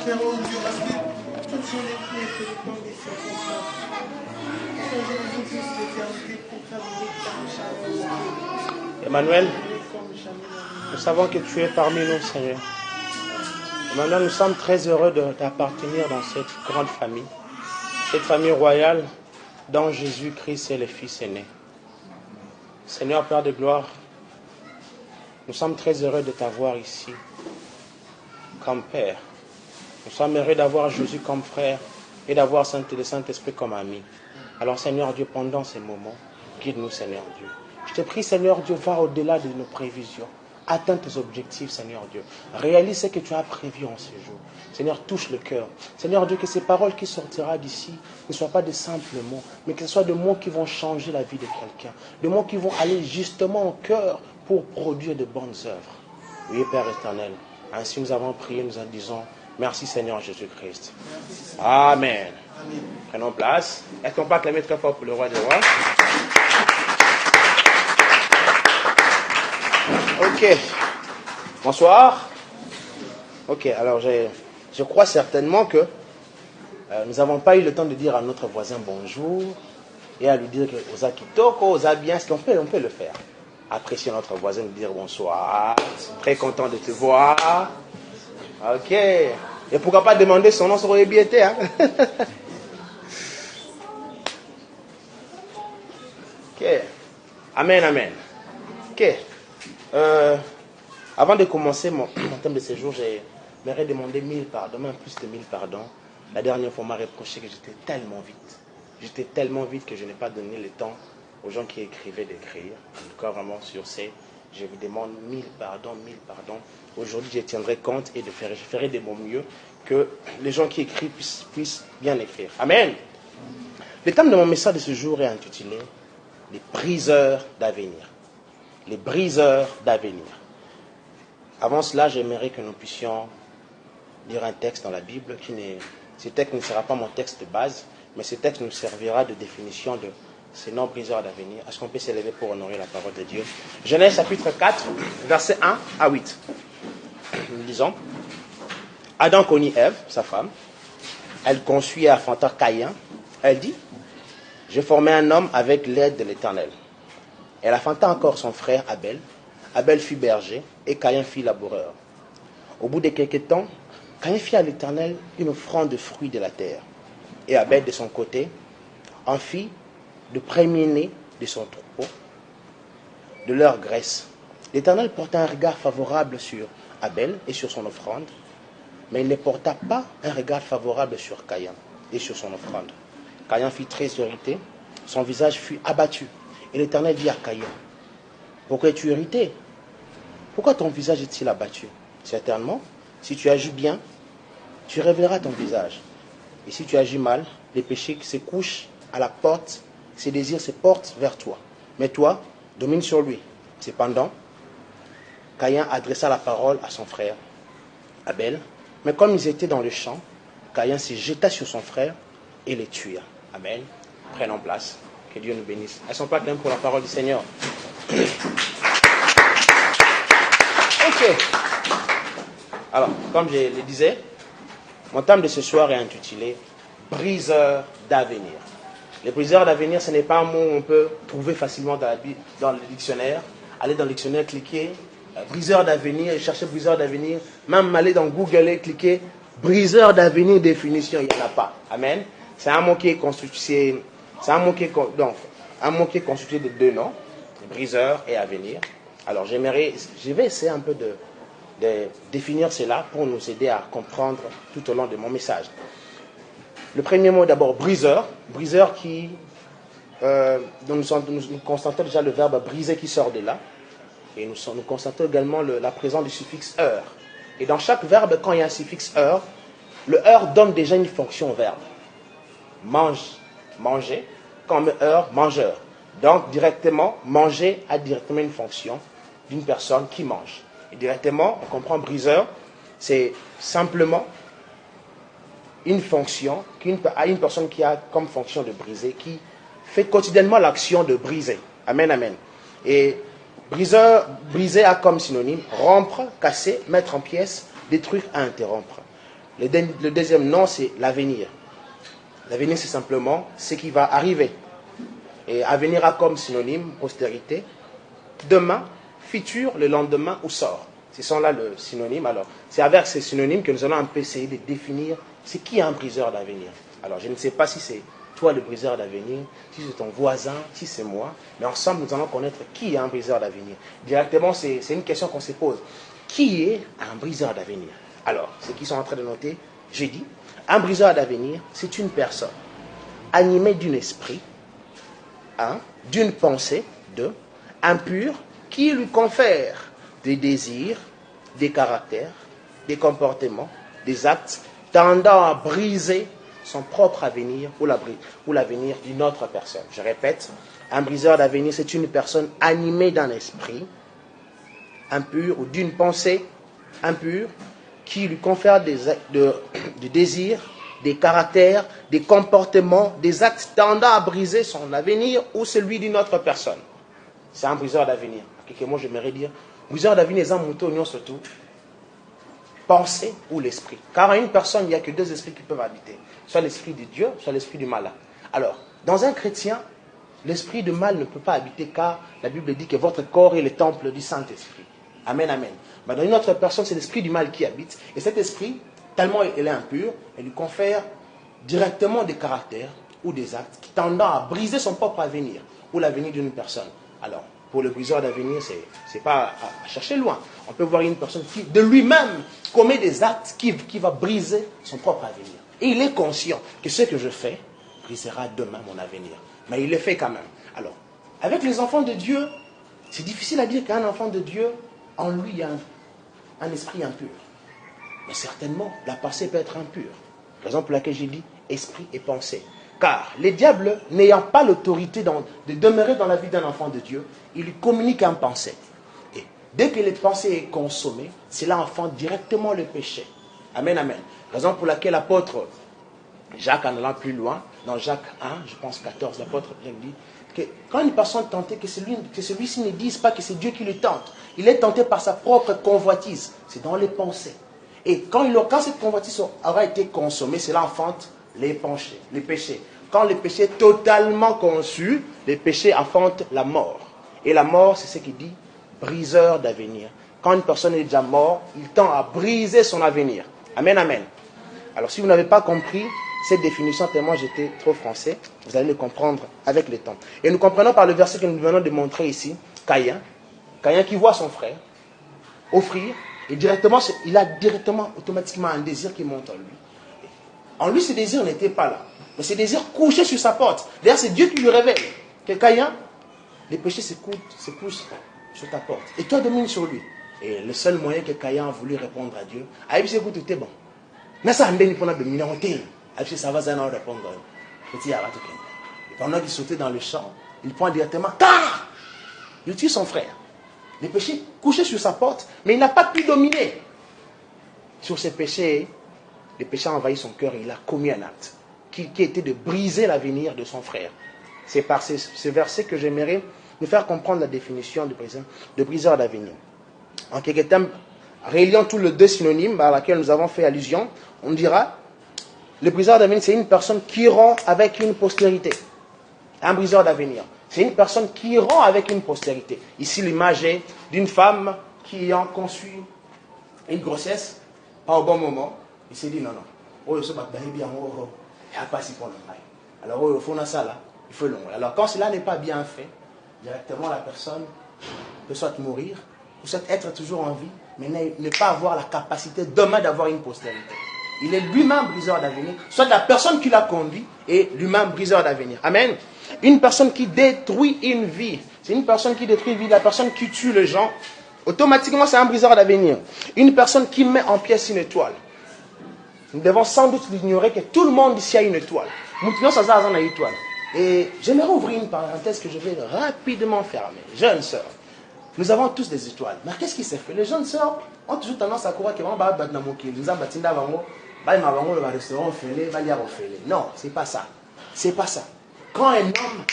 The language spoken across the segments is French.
Père, oh Dieu, parce que toutes sont les clés que le temps des circonstances. Seigneur, je vous prie l'éternité pour fabriquer comme jamais. Emmanuel, nous savons que tu es parmi nous, Seigneur. Emmanuel, nous sommes très heureux d'appartenir dans cette grande famille, cette famille royale dont Jésus-Christ est le Fils aîné. Seigneur, Père de gloire, nous sommes très heureux de t'avoir ici comme Père. Nous sommes heureux d'avoir Jésus comme frère et d'avoir le Saint-Esprit comme ami. Alors, Seigneur Dieu, pendant ces moments, guide-nous, Seigneur Dieu. Je te prie, Seigneur Dieu, va au-delà de nos prévisions. Atteins tes objectifs, Seigneur Dieu. Réalise ce que tu as prévu en ce jour. Seigneur, touche le cœur. Seigneur Dieu, que ces paroles qui sortiront d'ici ne soient pas de simples mots, mais que ce soient des mots qui vont changer la vie de quelqu'un. Des mots qui vont aller justement au cœur pour produire de bonnes œuvres. Oui, Père éternel, ainsi nous avons prié, nous en disons merci Seigneur Jésus-Christ. Amen. Amen. Prenons place. Est-ce qu'on peut acclamer très fort pour le roi des rois? Ok. Bonsoir. Ok, alors je crois certainement que nous n'avons pas eu le temps de dire à notre voisin bonjour et à lui dire que osa kitoko, osa bien, est-ce qu'on peut le faire? Apprécier notre voisin, lui dire bonsoir. Très content de te voir. Ok. Et pourquoi pas demander son nom sur Ebiété, hein? Ok. Amen, amen. Ok. Avant de commencer mon thème de ce jour, j'aimerais demander 1000 pardons, même plus de 1000 pardons. La dernière fois, on m'a reproché que j'étais tellement vite. J'étais tellement vite que je n'ai pas donné le temps aux gens qui écrivaient d'écrire. En tout cas, vraiment sur ces, je vous demande 1000 pardons, 1000 pardons. Aujourd'hui, je tiendrai compte et je ferai de mon mieux que les gens qui écrivent puissent bien écrire. Amen. Le thème de mon message de ce jour est intitulé « Les briseurs d'avenir ». Les briseurs d'avenir. Avant cela, j'aimerais que nous puissions lire un texte dans la Bible. Ce texte ne sera pas mon texte de base, mais ce texte nous servira de définition de ces noms briseurs d'avenir. Est-ce qu'on peut s'élever pour honorer la parole de Dieu? Genèse chapitre 4, versets 1 à 8. Nous lisons. Adam connut Ève, sa femme. Elle conçut et enfanta Caïn. Elle dit, je formai un homme avec l'aide de l'Éternel. Elle enfanta encore son frère Abel. Abel fut berger et Caïn fut laboureur. Au bout de quelque temps, Caïn fit à l'Éternel une offrande de fruits de la terre. Et Abel, de son côté, en fit de premier-né de son troupeau, de leur graisse. L'Éternel porta un regard favorable sur Abel et sur son offrande, mais il ne porta pas un regard favorable sur Caïn et sur son offrande. Caïn fut très irrité, son visage fut abattu. Et l'Éternel dit à Caïn, pourquoi es-tu irrité? Pourquoi ton visage est-il abattu? Certainement, si tu agis bien, tu révéleras ton visage. Et si tu agis mal, les péchés se couchent à la porte, ses désirs se portent vers toi. Mais toi, domine sur lui. Cependant, Caïn adressa la parole à son frère Abel. Mais comme ils étaient dans le champ, Caïn se jeta sur son frère et le tua. Amen. Prenons place. Que Dieu nous bénisse. Elles sont pas pleines pour la parole du Seigneur. Ok. Alors, comme je le disais, mon thème de ce soir est intitulé « Briseurs d'avenir ». Les briseurs d'avenir, ce n'est pas un mot qu'on peut trouver facilement dans le dictionnaire. Aller dans le dictionnaire, cliquer « briseur d'avenir » et chercher « briseur d'avenir ». Même aller dans Google et cliquer « briseur d'avenir définition », il n'y en a pas. Amen. C'est un mot qui est constitué... C'est un mot qui est constitué de deux noms, briseur et avenir. Alors je vais essayer un peu de définir cela pour nous aider à comprendre tout au long de mon message. Le premier mot d'abord, briseur. Briseur dont nous constatons déjà le verbe briser qui sort de là. Et nous constatons également la présence du suffixe heure. Et dans chaque verbe, quand il y a un suffixe heure, le heure donne déjà une fonction au verbe. Manger, comme heure, mangeur. Donc, directement, manger a directement une fonction d'une personne qui mange. Et directement, on comprend briseur, c'est simplement une fonction à une personne qui a comme fonction de briser, qui fait quotidiennement l'action de briser. Amen, amen. Et briser a comme synonyme rompre, casser, mettre en pièces, détruire, interrompre. Le deuxième nom, c'est l'avenir. L'avenir, c'est simplement ce qui va arriver. Et avenir a comme synonyme postérité, demain, futur, le lendemain ou sort. Ce sont là le synonyme. Alors, c'est avec ces synonymes que nous allons un peu essayer de définir c'est qui est un briseur d'avenir. Alors, je ne sais pas si c'est toi le briseur d'avenir, si c'est ton voisin, si c'est moi, mais ensemble, nous allons connaître qui est un briseur d'avenir. Directement, c'est une question qu'on se pose. Qui est un briseur d'avenir? Alors, ceux qui sont en train de noter, j'ai dit, un briseur d'avenir, c'est une personne animée d'un esprit, d'une pensée, impure, qui lui confère des désirs, des caractères, des comportements, des actes tendant à briser son propre avenir ou l'avenir d'une autre personne. Je répète, un briseur d'avenir, c'est une personne animée d'un esprit impur ou d'une pensée impure qui lui confère des désirs, des caractères, des comportements, des actes tendant à briser son avenir ou celui d'une autre personne. C'est un briseur d'avenir. Quelques mots, j'aimerais dire, briseur d'avenir, c'est un mouton, surtout, pensée ou l'esprit. Car en une personne, il n'y a que deux esprits qui peuvent habiter. Soit l'esprit de Dieu, soit l'esprit du mal. Alors, dans un chrétien, l'esprit du mal ne peut pas habiter car la Bible dit que votre corps est le temple du Saint-Esprit. Amen, amen. Mais dans une autre personne, c'est l'esprit du mal qui habite. Et cet esprit, tellement il est impur, il lui confère directement des caractères ou des actes qui tendent à briser son propre avenir ou l'avenir d'une personne. Alors, pour le briseur d'avenir, ce n'est pas à chercher loin. On peut voir une personne qui, de lui-même, commet des actes qui va briser son propre avenir. Et il est conscient que ce que je fais brisera demain mon avenir. Mais il le fait quand même. Alors, avec les enfants de Dieu, c'est difficile à dire qu'un enfant de Dieu, en lui, il y a un esprit impur. Mais certainement, la pensée peut être impure. Raison pour laquelle j'ai dit esprit et pensée. Car les diables, n'ayant pas l'autorité de demeurer dans la vie d'un enfant de Dieu, ils lui communiquent en pensée. Et dès que les pensées est consommée, cela enfante directement le péché. Amen, amen. Raison pour laquelle l'apôtre Jacques, en allant plus loin, dans Jacques 1, je pense 14, l'apôtre Jacques dit que quand une personne tentée, que celui-ci ne dise pas que c'est Dieu qui le tente, il est tenté par sa propre convoitise. C'est dans les pensées. Et quand cette convoitise aura été consommée, cela enfante les péchés. Quand le péché est totalement conçu, les péchés enfantent la mort. Et la mort, c'est ce qu'il dit, briseur d'avenir. Quand une personne est déjà morte, il tend à briser son avenir. Amen, amen. Alors si vous n'avez pas compris cette définition, tellement j'étais trop français, vous allez le comprendre avec le temps. Et nous comprenons par le verset que nous venons de montrer ici, Caïn qui voit son frère offrir, et directement, il a automatiquement un désir qui monte en lui. En lui, ce désir n'était pas là. Mais ce désir couchait sur sa porte. D'ailleurs, c'est Dieu qui lui révèle que Caïn, les péchés se couchent sur ta porte. Et toi, domine sur lui. Et le seul moyen que Caïn a voulu répondre à Dieu, c'est que tout est bon. Mais ça, ça va répondre. Et pendant qu'il sautait dans le champ, il prend directement, il tue son frère. Les péchés couchaient sur sa porte, mais il n'a pas pu dominer sur ces péchés. Les péchés ont envahi son cœur et il a commis un acte qui était de briser l'avenir de son frère. C'est par ce verset que j'aimerais nous faire comprendre la définition de briseur d'avenir. En quelques termes, reliant tous les deux synonymes à laquelle nous avons fait allusion, on dira le briseur d'avenir, c'est une personne qui rompt avec une postérité. Un briseur d'avenir, c'est une personne qui rompt avec une postérité. Ici, l'image est d'une femme qui ayant conçu une grossesse, pas au bon moment, il s'est dit non. Alors, il faut ça là, il faut long. Alors, quand cela n'est pas bien fait, directement la personne peut soit mourir, ou soit être toujours en vie, mais ne pas avoir la capacité demain d'avoir une postérité. Il est lui-même briseur d'avenir, soit la personne qui l'a conduit est lui-même briseur d'avenir. Amen. Une personne qui détruit une vie, c'est une personne qui détruit une vie, la personne qui tue les gens, automatiquement c'est un briseur d'avenir. Une personne qui met en pièces une étoile. Nous devons sans doute ignorer que tout le monde ici a une étoile. Et j'aimerais ouvrir une parenthèse que je vais rapidement fermer. Jeunes sœurs, nous avons tous des étoiles. Mais qu'est-ce qui s'est fait? Les jeunes sœurs ont toujours tendance à croire qu'ils vont battre dans mon kill. Non, c'est pas ça. C'est pas ça. Quand un homme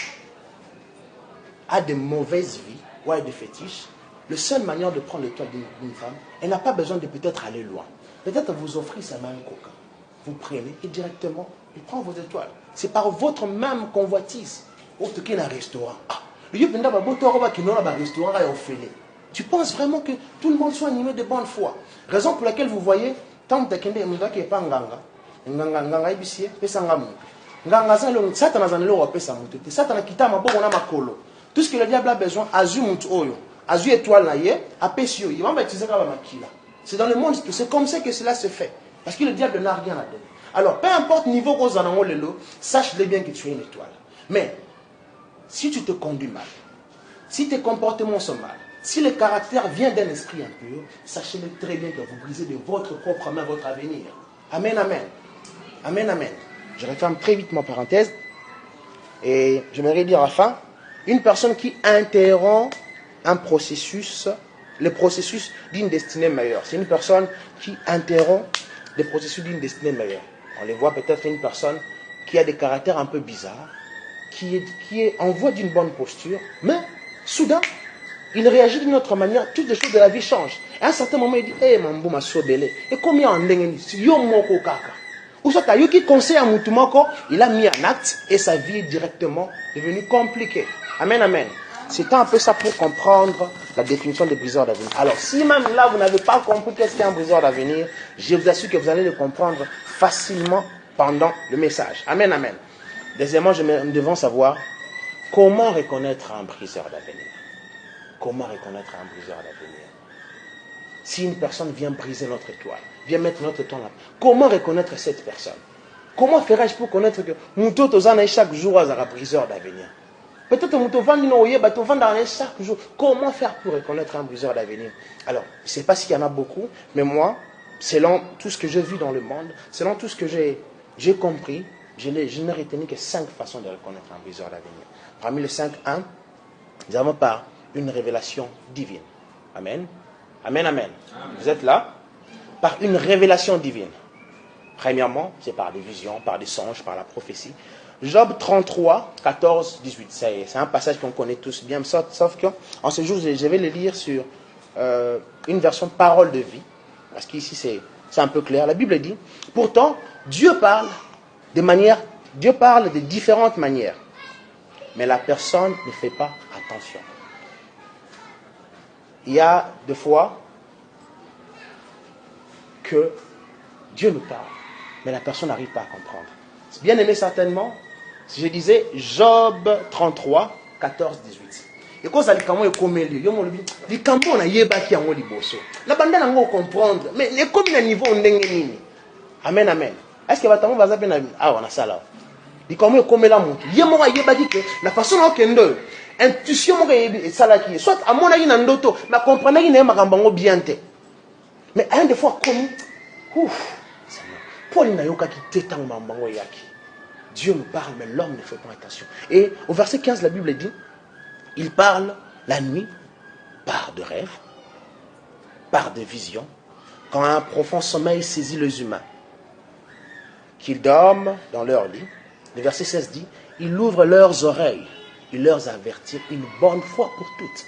a de mauvaises vies ou a des fétiches, la seule manière de prendre l'étoile d'une femme, elle n'a pas besoin de peut-être aller loin. peut-être vous offrez sa main coca. Vous prenez et directement, il prend vos étoiles. C'est par votre même convoitise. Autre qu'un restaurant. Tu penses vraiment que tout le monde soit animé de bonne foi. Raison pour laquelle vous voyez, tant de kende munda qui est pas nganga, nganga ibisie, pesa ngamu. Nganga zalo satana zanelo pesa mutu. Satana kitama boko na makolo. Tout ce que le diable a besoin, azu mutu oyo, azu étoile na ye, apesio, il va utiliser la makila. C'est dans le monde, c'est comme ça que cela se fait. Parce que le diable n'a rien à donner. Alors, peu importe le niveau qu'on a lelo, sache-le bien que tu es une étoile. Mais, si tu te conduis mal, si tes comportements sont mal, si le caractère vient d'un esprit impur, sachez-le très bien que vous brisez de votre propre main votre avenir. Amen, amen. Amen, amen. Je referme très vite mon parenthèse. Et j'aimerais dire à la fin, une personne qui interrompt un processus, le processus d'une destinée meilleure. C'est une personne qui interrompt le processus d'une destinée meilleure. On les voit peut-être une personne qui a des caractères un peu bizarres, qui est en voie d'une bonne posture, mais soudain, il réagit d'une autre manière, toutes les choses de la vie changent. Et à un certain moment, il dit, hey, mambo ma sobele. Et combien en dengue, yo moko kaka. Ou soit yo qui conseille à Moutoumoko, il a mis en acte et sa vie est directement devenue compliquée. Amen, amen. C'est un peu ça pour comprendre la définition des briseurs d'avenir. Alors, si même là, vous n'avez pas compris qu'est-ce qu'est un briseur d'avenir, je vous assure que vous allez le comprendre facilement pendant le message. Amen, amen. Deuxièmement, nous devons savoir comment reconnaître un briseur d'avenir. Comment reconnaître un briseur d'avenir? Si une personne vient briser notre étoile, vient mettre notre étoile là, comment reconnaître cette personne? Comment ferais-je pour connaître que Mouto Tozana chaque jour a un briseur d'avenir? Peut-être que chaque jour. Comment faire pour reconnaître un briseur d'avenir? Alors, je ne sais pas s'il y en a beaucoup, mais moi, selon tout ce que j'ai vu dans le monde, selon tout ce que j'ai compris, je n'ai retenu que 5 façons de reconnaître un briseur d'avenir. Parmi les 5, 1, nous avons par une révélation divine. Amen. Amen, amen. Vous êtes là? Par une révélation divine. Premièrement, c'est par des visions, par des songes, par la prophétie. Job 33, 14, 18. C'est un passage qu'on connaît tous bien, sauf qu'en ce jour, je vais le lire sur une version parole de vie. Parce qu'ici, c'est un peu clair. La Bible dit, pourtant, Dieu parle de différentes manières. Mais la personne ne fait pas attention. Il y a des fois que Dieu nous parle, mais la personne n'arrive pas à comprendre. C'est bien aimé certainement, si je disais Job 33, 14, 18. Et quand ça dit comment il commet lui, il quand on a yeba qui a un liboso. La bande n'a pas comprendre, mais les comme le niveau on n'engage. Amen, amen. Est-ce que va t'avoir vas bien ah on a ça là. Il comment il commet la montre. Yemo a yeba dit que la façon dont on intuition mo que ça là qui soit à mon avis dans ndoto, mais comprendre qu'il n'est pas gambango bien te. Mais un des fois comme ouf. Paul n'a yoka qui t'étend mambango yaki. Dieu nous parle, mais l'homme ne fait pas attention. Et au verset 15, la Bible dit, il parle la nuit par de rêves, par des visions, quand un profond sommeil saisit les humains, qu'ils dorment dans leur lit. Le verset 16 dit, il ouvre leurs oreilles, il leur avertit une bonne fois pour toutes.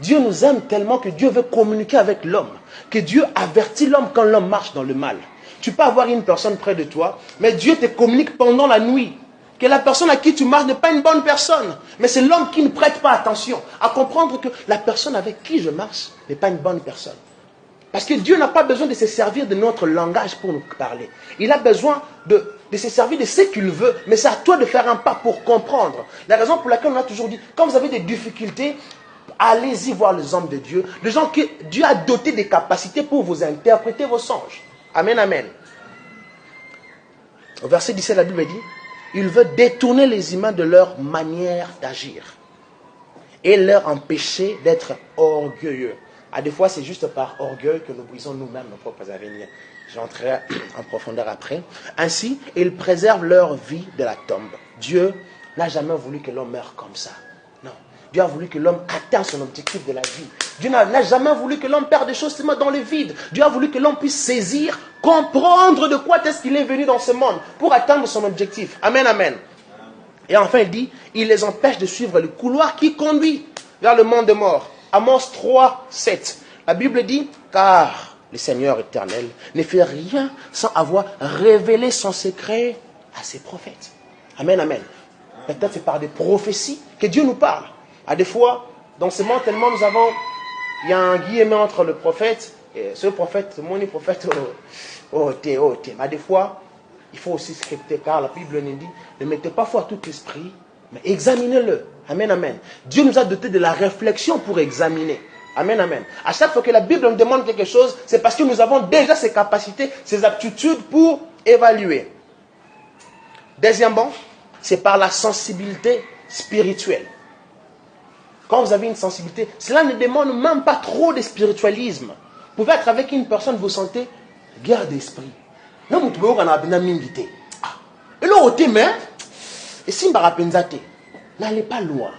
Dieu nous aime tellement que Dieu veut communiquer avec l'homme, que Dieu avertit l'homme quand l'homme marche dans le mal. Tu peux avoir une personne près de toi, mais Dieu te communique pendant la nuit. Que la personne à qui tu marches n'est pas une bonne personne. Mais c'est l'homme qui ne prête pas attention à comprendre que la personne avec qui je marche n'est pas une bonne personne. Parce que Dieu n'a pas besoin de se servir de notre langage pour nous parler. Il a besoin de se servir de ce qu'il veut, mais c'est à toi de faire un pas pour comprendre. La raison pour laquelle on a toujours dit, quand vous avez des difficultés, allez-y voir les hommes de Dieu, les gens que Dieu a dotés des capacités pour vous interpréter vos songes. Amen, amen. Au verset 17, la Bible dit, il veut détourner les humains de leur manière d'agir et leur empêcher d'être orgueilleux. À des fois, c'est juste par orgueil que nous brisons nous-mêmes nos propres avenirs. J'entrerai en profondeur après. Ainsi, ils préservent leur vie de la tombe. Dieu n'a jamais voulu que l'homme meure comme ça. Non. Dieu a voulu que l'homme atteigne son objectif de la vie. Dieu n'a jamais voulu que l'homme perde des choses seulement dans le vide. Dieu a voulu que l'homme puisse saisir, comprendre de quoi est-ce qu'il est venu dans ce monde pour atteindre son objectif. Amen, amen. Et enfin, il dit, il les empêche de suivre le couloir qui conduit vers le monde des morts. Amos 3, 7. La Bible dit, car le Seigneur éternel, ne fait rien sans avoir révélé son secret à ses prophètes. Amen, amen. Peut-être c'est par des prophéties que Dieu nous parle. À des fois, dans ce monde tellement il y a un guillemet entre le prophète et ce prophète, mon prophète, mais des fois, il faut aussi scripter, car la Bible nous dit, ne mettez pas foi à tout esprit, mais examinez-le. Amen, amen. Dieu nous a doté de la réflexion pour examiner. Amen, amen. À chaque fois que la Bible nous demande quelque chose, c'est parce que nous avons déjà ces capacités, ces aptitudes pour évaluer. Deuxièmement, c'est par la sensibilité spirituelle. Quand vous avez une sensibilité, cela ne demande même pas trop de spiritualisme. Vous pouvez être avec une personne, vous sentez guerre d'esprit. Non, vous pouvez vous et là, au thème, et si n'allez pas loin.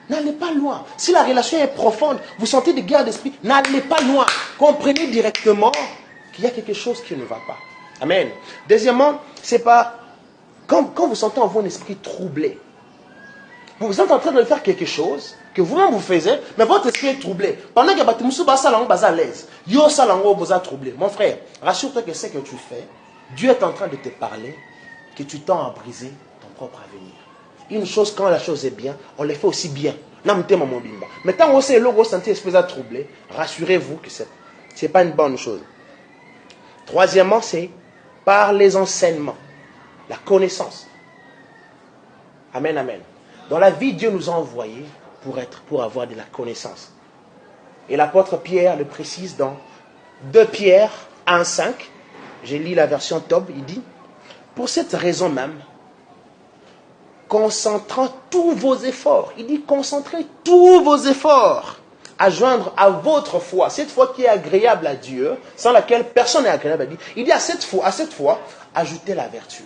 N'allez pas loin. Si la relation est profonde, vous sentez des guerres d'esprit, n'allez pas loin. Comprenez directement qu'il y a quelque chose qui ne va pas. Amen. Deuxièmement, c'est pas quand vous sentez en vous un esprit troublé. Vous êtes en train de faire quelque chose que vous-même vous faisiez, mais votre esprit est troublé. Pendant que vous êtes à l'aise, vous êtes troublé. Mon frère, rassure-toi que ce que tu fais, Dieu est en train de te parler, que tu tends à briser ton propre avenir. Une chose, quand la chose est bien, on le fait aussi bien. Mais quand vous sentez l'esprit troublé, rassurez-vous que ce n'est pas une bonne chose. Troisièmement, c'est par les enseignements, la connaissance. Amen, amen. Dans la vie, Dieu nous a envoyés pour avoir de la connaissance. Et l'apôtre Pierre le précise dans 2 Pierre 1,5. J'ai lu la version Tob, il dit, pour cette raison même, concentrant tous vos efforts, il dit concentrez tous vos efforts à joindre à votre foi, cette foi qui est agréable à Dieu, sans laquelle personne n'est agréable à Dieu. Il dit à cette foi, ajoutez la vertu.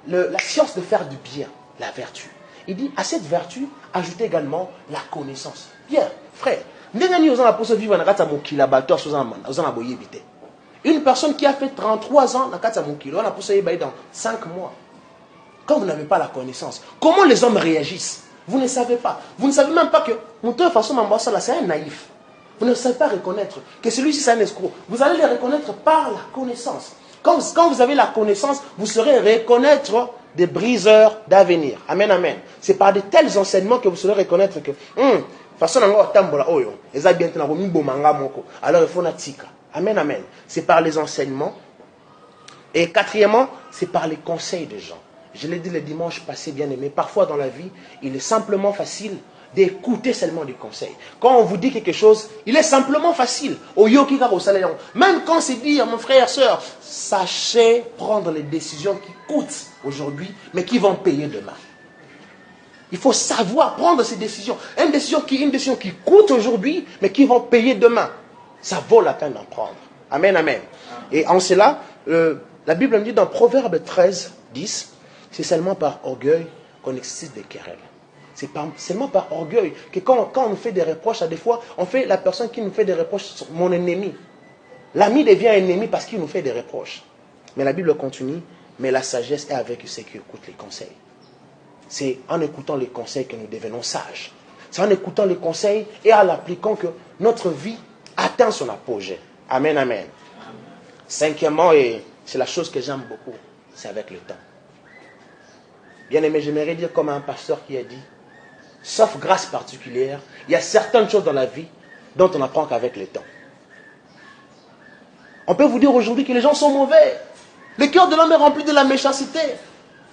La science de faire du bien, la vertu. Il dit à cette vertu, ajoutez également la connaissance. Bien, frère, une personne qui a fait 33 ans, on a poussé dans 5 mois. Quand vous n'avez pas la connaissance, comment les hommes réagissent? Vous ne savez pas. Vous ne savez même pas que de façon c'est un naïf. Vous ne savez pas reconnaître que celui-ci c'est un escroc. Vous allez les reconnaître par la connaissance. Quand vous avez la connaissance, vous saurez reconnaître des briseurs d'avenir. Amen, amen. C'est par de tels enseignements que vous saurez reconnaître que alors il faut natika. Amen, amen. C'est par les enseignements. Et quatrièmement, c'est par les conseils des gens. Je l'ai dit le dimanche passé, bien aimé. Parfois dans la vie, il est simplement facile d'écouter seulement des conseils. Quand on vous dit quelque chose, il est simplement facile. Même quand c'est dit, mon frère, soeur, sachez prendre les décisions qui coûtent aujourd'hui, mais qui vont payer demain. Il faut savoir prendre ces décisions. Une décision qui coûte aujourd'hui, mais qui vont payer demain. Ça vaut la peine d'en prendre. Amen, amen. Et en cela, la Bible me dit dans Proverbe 13, 10, c'est seulement par orgueil qu'on excite des querelles. C'est seulement par orgueil que quand on nous fait des reproches, à des fois, on fait la personne qui nous fait des reproches mon ennemi. L'ami devient ennemi parce qu'il nous fait des reproches. Mais la Bible continue, mais la sagesse est avec ceux qui écoutent les conseils. C'est en écoutant les conseils que nous devenons sages. C'est en écoutant les conseils et en l'appliquant que notre vie atteint son apogée. Amen, amen. Cinquièmement, et c'est la chose que j'aime beaucoup, c'est avec le temps. Bien aimé, j'aimerais dire comme un pasteur qui a dit, sauf grâce particulière, il y a certaines choses dans la vie dont on n'apprend qu'avec le temps. On peut vous dire aujourd'hui que les gens sont mauvais. Le cœur de l'homme est rempli de la méchanceté.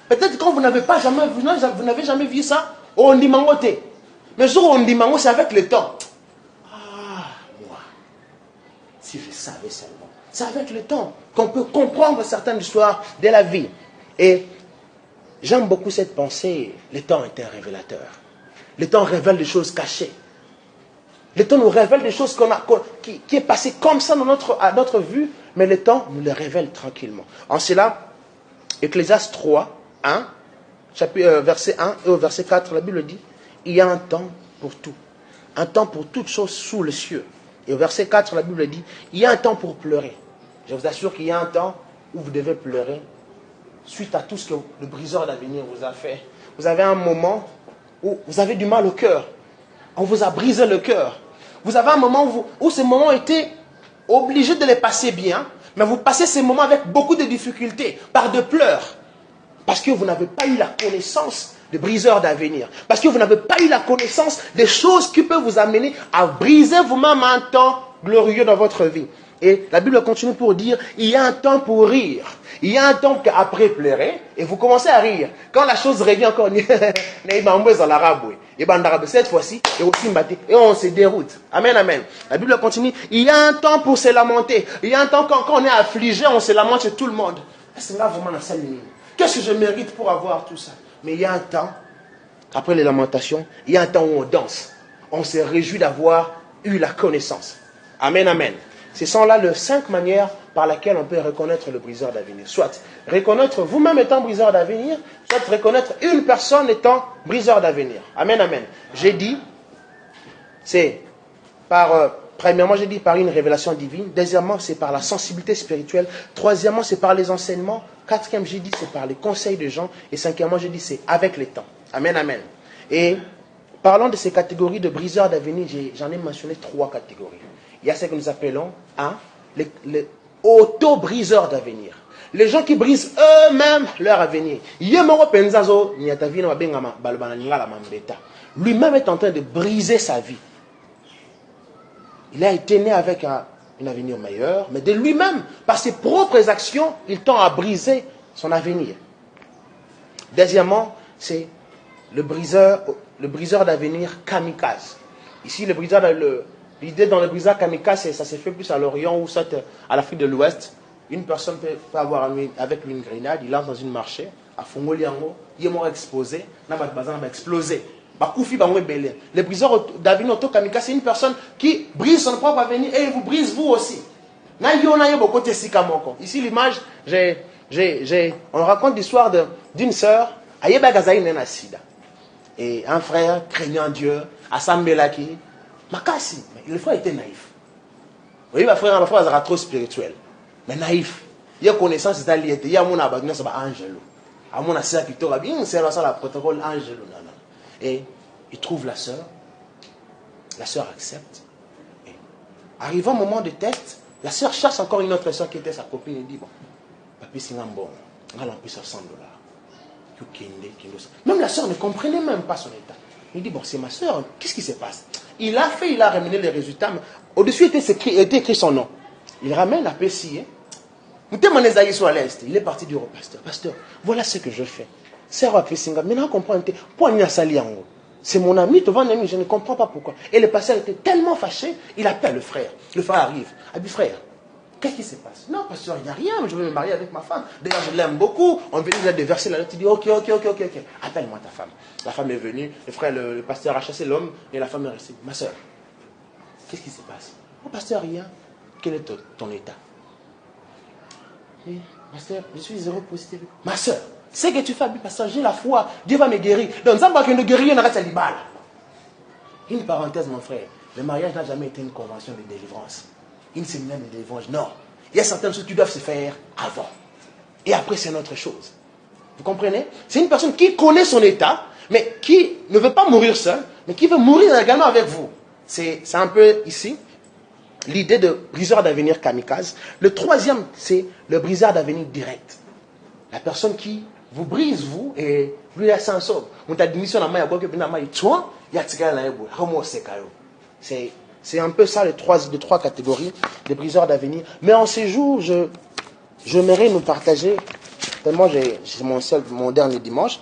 Peut-être quand vous n'avez jamais vu ça, on dit mangoté. Mais jour où on dit mango, c'est avec le temps. Ah, moi, si je savais seulement. C'est avec le temps qu'on peut comprendre certaines histoires de la vie. Et j'aime beaucoup cette pensée. Le temps est un révélateur. Le temps révèle des choses cachées. Le temps nous révèle des choses qui est passé comme ça à notre vue, mais le temps nous les révèle tranquillement. En cela, Ecclésiaste 3, 1, verset 1 et au verset 4, la Bible dit, il y a un temps pour tout. Un temps pour toutes choses sous le cieux. Et au verset 4, la Bible dit, il y a un temps pour pleurer. Je vous assure qu'il y a un temps où vous devez pleurer suite à tout ce que le briseur d'avenir vous a fait. Vous avez un moment où vous avez du mal au cœur. On vous a brisé le cœur. vous avez un moment où ces moments étaient obligés de les passer bien, mais vous passez ces moments avec beaucoup de difficultés, par de pleurs, parce que vous n'avez pas eu la connaissance de briseurs d'avenir, parce que vous n'avez pas eu la connaissance des choses qui peuvent vous amener à briser vous-même un temps glorieux dans votre vie. Et la Bible continue pour dire, il y a un temps pour rire. Il y a un temps après pleurer, et vous commencez à rire. Quand la chose revient encore, cette fois-ci, et on se déroute. Amen, amen. La Bible continue, il y a un temps pour se lamenter. Il y a un temps quand on est affligé, on se lamente chez tout le monde. Qu'est-ce que je mérite pour avoir tout ça? Mais il y a un temps, après les lamentations, il y a un temps où on danse. On se réjouit d'avoir eu la connaissance. Amen, amen. Ce sont là les 5 manières par lesquelles on peut reconnaître le briseur d'avenir. Soit reconnaître vous-même étant briseur d'avenir, soit reconnaître une personne étant briseur d'avenir. Amen, amen. J'ai dit, c'est premièrement, j'ai dit par une révélation divine. Deuxièmement, c'est par la sensibilité spirituelle. Troisièmement, c'est par les enseignements. Quatrièmement, j'ai dit, c'est par les conseils de gens. Et cinquièmement, j'ai dit, c'est avec les temps. Amen, amen. Et parlant de ces catégories de briseurs d'avenir, j'en ai mentionné 3 catégories. Il y a ce que nous appelons les auto-briseurs d'avenir. Les gens qui brisent eux-mêmes leur avenir. Lui-même est en train de briser sa vie. Il a été né avec un avenir meilleur, mais de lui-même, par ses propres actions, il tend à briser son avenir. Deuxièmement, c'est le briseur d'avenir kamikaze. Ici, l'idée dans le briseur kamikaze, ça se fait plus à l'Orient ou à l'Afrique de l'Ouest. Une personne peut avoir avec lui une grenade, il lance dans une marché, à Fongoliango, il est explosé, il va exploser. Le briseur d'avenir auto-kamikaze, c'est une personne qui brise son propre avenir et il vous brise vous aussi. Ici, l'image, on raconte l'histoire d'une sœur, et un frère craignant Dieu, Assambelaki, Makasi, mais le frère était naïf. Vous voyez, le frère sera trop spirituel, mais naïf. Il y a connaissance de l'idée, il y a mon abagna, c'est angelo. À mon sœur qui t'aura bien, c'est la protocole angelo. Et il trouve la sœur accepte. Et arrivant au moment de test, la sœur cherche encore une autre sœur qui était sa copine et dit, bon, papi c'est un bon, on a plus $100. Même la sœur ne comprenait même pas son état. Il dit, bon, c'est ma sœur, qu'est-ce qui se passe? Il a ramené les résultats, mais au-dessus était écrit son nom. Il ramène la PCA. Il est parti dire au pasteur, pasteur, voilà ce que je fais. Maintenant, comprends, c'est mon ami, je ne comprends pas pourquoi. Et le pasteur était tellement fâché, il appelle le frère. Le frère arrive. Il dit, frère, qu'est-ce qui se passe? Non, pasteur, il n'y a rien, je veux me marier avec ma femme. D'ailleurs, je l'aime beaucoup. On vient déjà de verser la lettre. Il dit, ok. Appelle-moi ta femme. La femme est venue, le pasteur a chassé l'homme et la femme est restée. Ma soeur, qu'est-ce qui se passe? Oh, pasteur, rien. Quel est ton état? Pasteur, je suis zéro positif. Ma soeur, c'est que tu fais, pasteur, j'ai la foi. Dieu va me guérir. Donc, ça va que nous guérir, on arrête à l'ibal. Une parenthèse, mon frère. Le mariage n'a jamais été une convention de délivrance. Une séminaire de délivrance, non. Il y a certaines choses qui doivent se faire avant. Et après, c'est une autre chose. Vous comprenez? C'est une personne qui connaît son état, mais qui ne veut pas mourir seul, mais qui veut mourir également avec vous. C'est un peu ici l'idée de briseur d'avenir kamikaze. Le troisième, c'est le briseur d'avenir direct. La personne qui vous brise, vous, et lui, il a un sauve. C'est un peu ça les trois catégories de briseurs d'avenir. Mais en ces jours, j'aimerais nous partager, tellement c'est mon dernier dimanche,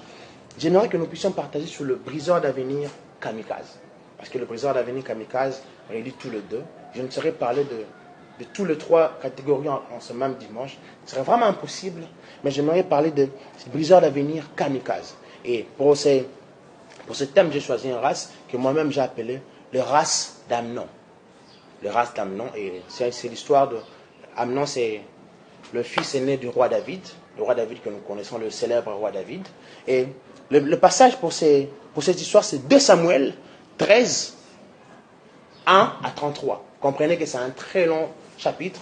j'aimerais que nous puissions partager sur le briseur d'avenir kamikaze. Parce que le briseur d'avenir kamikaze, on dit tous les deux. Je ne saurais parler de tous les 3 catégories en ce même dimanche. Ce serait vraiment impossible, mais j'aimerais parler de briseur d'avenir kamikaze. Et pour ce thème, j'ai choisi une race que moi-même j'ai appelée le race d'Amnon. Le race d'Amnon, et c'est l'histoire de Amnon, c'est le fils aîné du roi David, le roi David que nous connaissons, le célèbre roi David. Et le passage pour cette histoire, c'est 2 Samuel 13, 1 à 33. Comprenez que c'est un très long chapitre,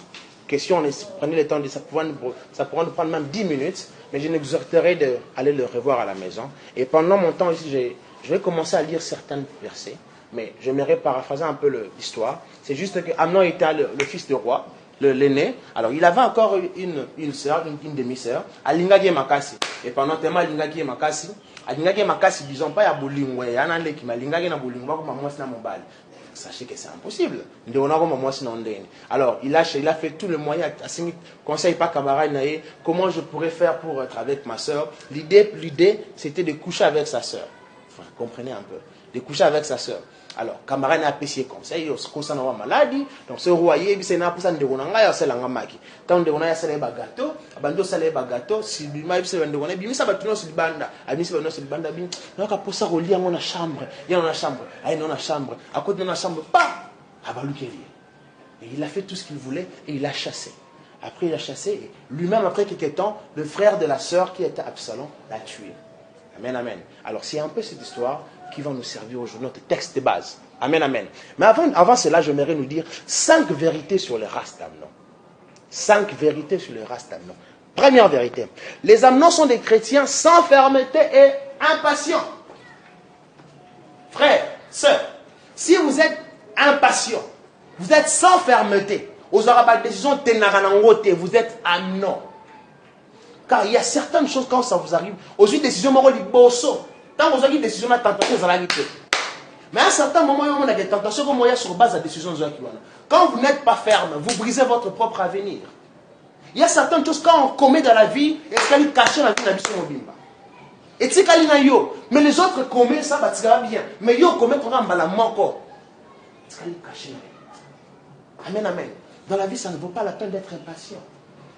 que si on prenait le temps, ça pourrait nous prendre même 10 minutes, mais je n'exhorterai d'aller le revoir à la maison. Et pendant mon temps ici, je vais commencer à lire certains versets, Mais j'aimerais paraphraser un peu l'histoire. C'est juste que Amnon était le fils du roi, l'aîné. Alors il avait encore une sœur, une demi-sœur, Alingaki Makasi. Et pendant tellement Alingaki Makasi, disons pas, il y a Boulingwe, il y a un qui m'a Alingaki na Boulingwe, comme moi, c'est mon bal. Sachez que c'est impossible. Alors, il a fait tout le moyen. Conseil pas camarade, comment je pourrais faire pour être avec ma soeur. L'idée, c'était de coucher avec sa soeur. Enfin, comprenez un peu. De coucher avec sa soeur. Alors, camarade a apprécié conseil, concernant la maladie. Donc, ce roi, il s'est n'a pas ça de gonanga, c'est la ngamaki. Tant de gonanga, c'est les bagato, abando, c'est les bagato, si du maïs, c'est le gonanga, bimi, ça va tout sur le banda, ami, c'est le banda, bim. Donc, pour ça, on lit en la chambre, il y a dans la chambre, il y a dans la chambre, à côté de la chambre, pas, à Baloukéli. Et il a fait tout ce qu'il voulait et il a chassé. Après, il a chassé, et lui-même, après quelques temps, le frère de la sœur qui était Absalom l'a tué. Amen, amen. Alors, c'est un peu cette histoire qui va nous servir aujourd'hui, notre texte de base. Amen, amen. Mais avant cela, j'aimerais nous dire 5 vérités sur les races d'Amnon. 5 vérités sur les races d'Amnon. Première vérité. Les Amnons sont des chrétiens sans fermeté et impatients. Frères, sœurs, si vous êtes impatients, vous êtes sans fermeté, vous n'aurez pas de décision, vous êtes Amnon. Car il y a certaines choses quand ça vous arrive, aujourd'hui, décision, tant vous avez une décision, tentation, vous allez quitter. Mais à un certain moment, il y a des tentations comme il y a sur base de la décision. Quand vous n'êtes pas ferme, vous brisez votre propre avenir. Il y a certaines choses quand on commet dans la vie, et ce qu'il cache dans la vie, et c'est qu'il y a mais les autres commettent ça, ça va bien. Mais ils commettent un encore. C'est qu'il cache. Amen, amen. Dans la vie, ça ne vaut pas la peine d'être impatient.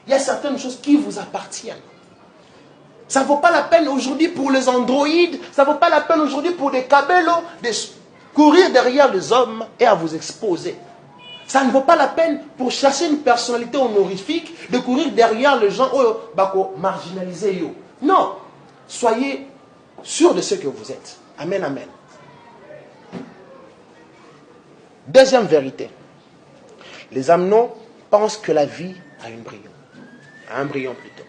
Il y a certaines choses qui vous appartiennent. Ça ne vaut pas la peine aujourd'hui pour les androïdes, ça ne vaut pas la peine aujourd'hui pour des cabellos de courir derrière les hommes et à vous exposer. Ça ne vaut pas la peine pour chasser une personnalité honorifique de courir derrière les gens marginalisés. Non, soyez sûrs de ce que vous êtes. Amen, amen. Deuxième vérité. Les Amnons pensent que la vie a un brillant plutôt.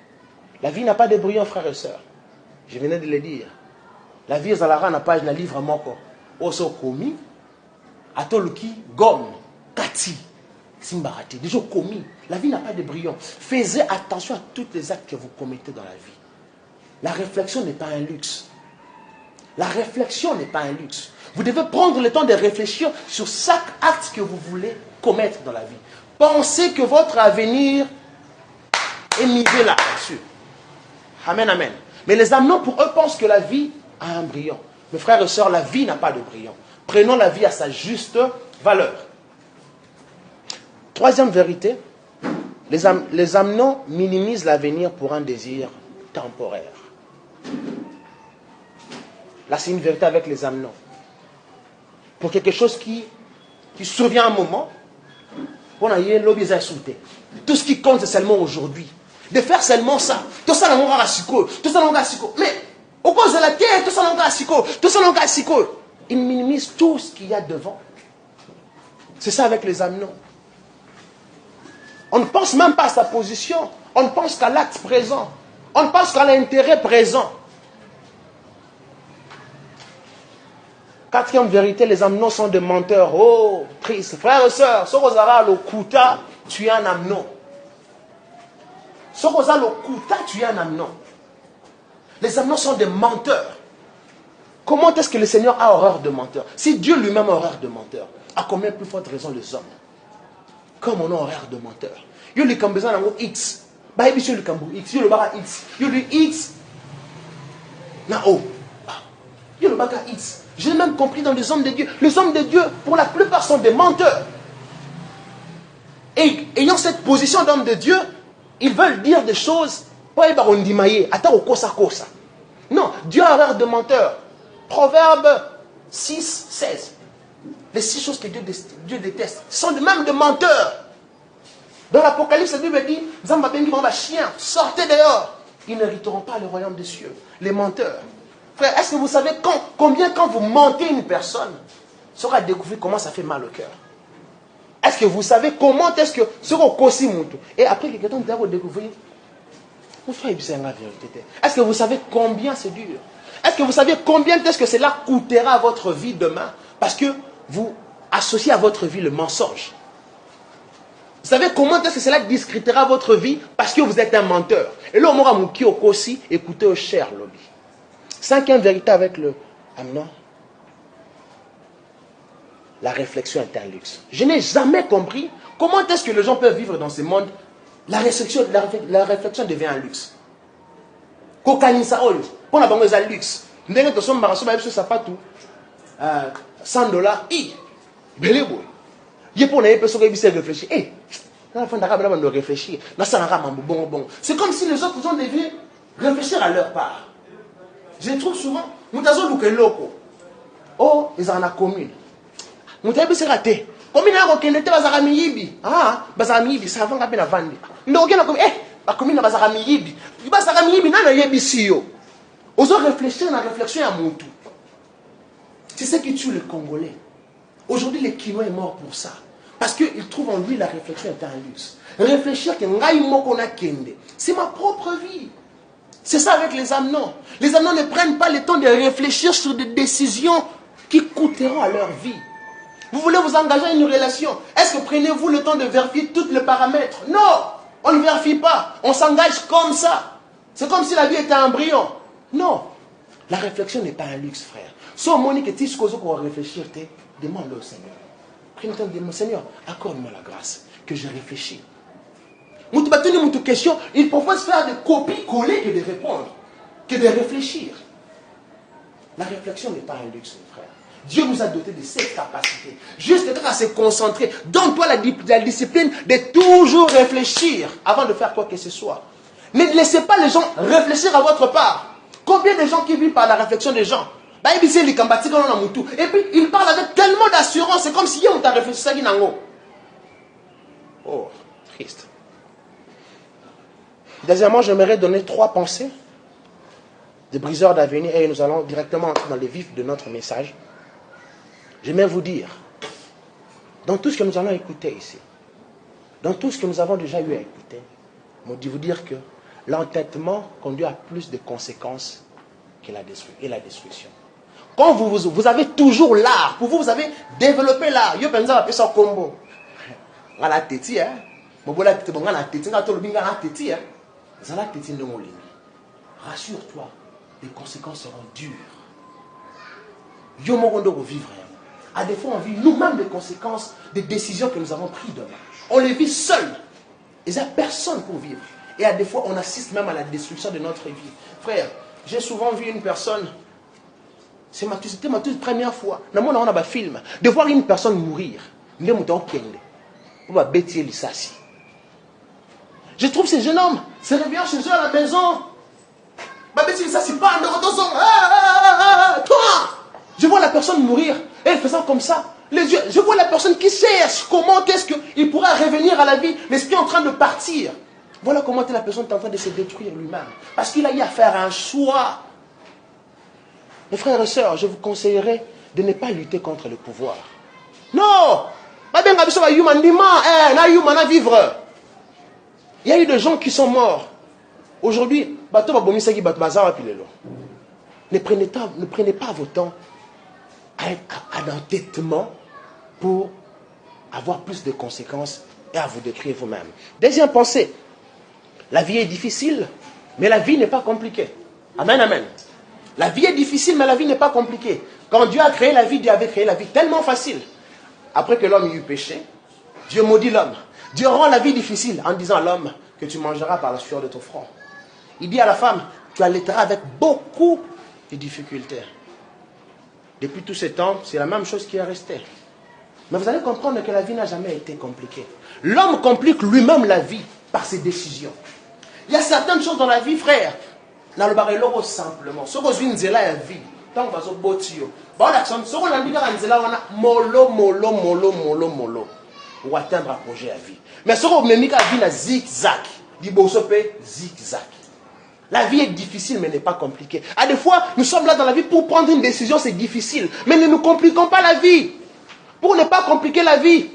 La vie n'a pas de brillant, frères et sœurs. Je venais de le dire. La vie, Zalara n'a pas un livre moko. Oso komi, atoluki, gomme, kati, simbarati. Déjà commis. La vie n'a pas de brillant. Faites attention à tous les actes que vous commettez dans la vie. La réflexion n'est pas un luxe. La réflexion n'est pas un luxe. Vous devez prendre le temps de réfléchir sur chaque acte que vous voulez commettre dans la vie. Pensez que votre avenir est misé là-dessus. Amen, amen. Mais les Amnons, pour eux, pensent que la vie a un brillant. Mes frères et sœurs, la vie n'a pas de brillant. Prenons la vie à sa juste valeur. Troisième vérité, les Amnons minimisent l'avenir pour un désir temporaire. Là, c'est une vérité avec les Amnons. Pour quelque chose qui survient un moment, on a eu l'objet à sauter. Tout ce qui compte, c'est seulement aujourd'hui. De faire seulement ça. Tout ça, on a mais, au cause de la terre, tout ça, on a ils minimisent tout ce qu'il y a devant. C'est ça avec les Amnons. On ne pense même pas à sa position. On ne pense qu'à l'acte présent. On ne pense qu'à l'intérêt présent. Quatrième vérité, les Amnons sont des menteurs. Oh, triste. Frères et sœurs, Sorozara, le Kouta, tu es un Amnon. Sorozara, le Kouta, tu es un Amnon. Les Amnons sont des menteurs. Comment est-ce que le Seigneur a horreur de menteurs? Si Dieu lui-même a horreur de menteurs, à combien plus forte raison les hommes? Comme on a horreur de menteurs. Yo le kambeza nango X. Ba ebi sur le kambu X. Yo le baka X. Yo le X. Na O. Yo le baka X. J'ai même compris dans les hommes de Dieu. Les hommes de Dieu, pour la plupart, sont des menteurs. Et ayant cette position d'homme de Dieu, ils veulent dire des choses. Non, Dieu a horreur de menteurs. Proverbe 6, 16. Les 6 choses que Dieu déteste sont même de menteurs. Dans l'Apocalypse, la Bible dit, chien, sortez dehors. Ils n'hériteront pas le royaume des cieux. Les menteurs. Frère, est-ce que vous savez combien quand vous mentez une personne, sera découvert comment ça fait mal au cœur? Est-ce que vous savez comment est-ce que ce qu'on cossi moutou et après quelques temps vous découvrir? Est-ce que vous savez combien c'est dur? Est-ce que vous savez combien est-ce que cela coûtera à votre vie demain? Parce que vous associez à votre vie le mensonge. Vous savez comment est-ce que cela discréditera votre vie? Parce que vous êtes un menteur. Et là, on m'aura mouki au aussi, écoutez au cher lobby. Cinquième vérité avec le amenant. La réflexion est un luxe. Je n'ai jamais compris comment est-ce que les gens peuvent vivre dans ce monde. La réflexion devient un luxe. Kokanisa oyo, pour la banque, c'est un luxe. Ndenge to sommes marasso ba ça pas tout. $100, belé boy. Il pour les personnes qui réfléchir. La fin d'arabe de réfléchir. C'est comme si les autres gens devaient réfléchir à leur part. Je trouve souvent, nous avons lu loko. Oh, ils en ont commune. Nous avons raté. Commune a reconnaître bazarami yibi. Bazarami yibi, ça va ngapi na vandi. Donc on a comme la commune bazarami yibi. Bazarami yibi na yibi siyo. Osons réfléchir dans la réflexion à mon tout. C'est ce qui tue les Congolais. Aujourd'hui, le Kinois est mort pour ça. Parce qu'il trouve en lui la réflexion est un luxe. Réfléchir que c'est ma propre vie. C'est ça avec les amenants. Les amenants ne prennent pas le temps de réfléchir sur des décisions qui coûteront à leur vie. Vous voulez vous engager à une relation. Est-ce que prenez-vous le temps de vérifier tous les paramètres? Non, on ne vérifie pas. On s'engage comme ça. C'est comme si la vie était un embryon. Non, la réflexion n'est pas un luxe, frère. Si on m'a dit que tu sais qu'on va réfléchir, demande au Seigneur. Prenez le temps de dire, Seigneur, accorde-moi la grâce que je réfléchis. Question, il propose faire des copies-coller que de répondre, que de réfléchir. La réflexion n'est pas un luxe, frère. Dieu nous a dotés de cette capacité. Juste à se concentrer. Donne-toi la discipline de toujours réfléchir avant de faire quoi que ce soit. Ne laissez pas les gens réfléchir à votre part. Combien de gens qui vivent par la réflexion des gens? Et puis ils parlent avec tellement d'assurance. C'est comme si on t'a réfléchi à ça. Oh, triste. Deuxièmement, j'aimerais donner 3 pensées des briseurs d'avenir et nous allons directement entrer dans le vif de notre message. J'aimerais vous dire, dans tout ce que nous allons écouter ici, dans tout ce que nous avons déjà eu à écouter, je vous dire que l'entêtement conduit à plus de conséquences que la destruction. Quand vous avez toujours l'art, pour vous, vous avez développé l'art. Yo penza appelle ça combo. Ngala teti hein. Mobola teti ngala teti ngala tolo ngala teti hein. Zala teti ndo molini. Rassure-toi, les conséquences seront dures. Yo mokondo ko vivre. À des fois on vit nous-mêmes les conséquences des décisions que nous avons prises demain. On les vit seuls. Il n'y a personne pour vivre. Et à des fois on assiste même à la destruction de notre vie. Frère, j'ai souvent vu une personne. C'était ma toute première fois. Dans mon film, de voir une personne mourir. Je trouve ces jeunes hommes se réveillant chez eux à la maison. Je vois la personne mourir. Et elle faisant comme ça. Les yeux, je vois la personne qui cherche comment est-ce qu'il pourra revenir à la vie. L'esprit est en train de partir. Voilà comment la personne est en train de se détruire lui-même. Parce qu'il a eu à faire un choix. Mes frères et sœurs, je vous conseillerais de ne pas lutter contre le pouvoir. Non! Il y a eu des gens qui sont morts. Aujourd'hui, ne prenez pas vos temps à l'entêtement pour avoir plus de conséquences et à vous détruire vous-même. Deuxième pensée, la vie est difficile, mais la vie n'est pas compliquée. Amen, amen. La vie est difficile, mais la vie n'est pas compliquée. Quand Dieu a créé la vie, Dieu avait créé la vie tellement facile. Après que l'homme eut péché, Dieu maudit l'homme. Dieu rend la vie difficile en disant à l'homme que tu mangeras par la sueur de ton front. Il dit à la femme, tu allaiteras avec beaucoup de difficultés. Depuis tout ce temps, c'est la même chose qui est restée. Mais vous allez comprendre que la vie n'a jamais été compliquée. L'homme complique lui-même la vie par ses décisions. Il y a certaines choses dans la vie, frère. Dans le barrel, simplement. Ce que vous avez la vie, tant que vous avez botio. Bon, l'action, ce que vous avez mollo. Ou atteindre un projet à vie. Mais ce que vous avez mis à vie, la zigzag. Zigzag. La vie est difficile, mais n'est pas compliquée. À des fois, nous sommes là dans la vie pour prendre une décision, c'est difficile. Mais ne nous compliquons pas la vie. Pour ne pas compliquer la vie,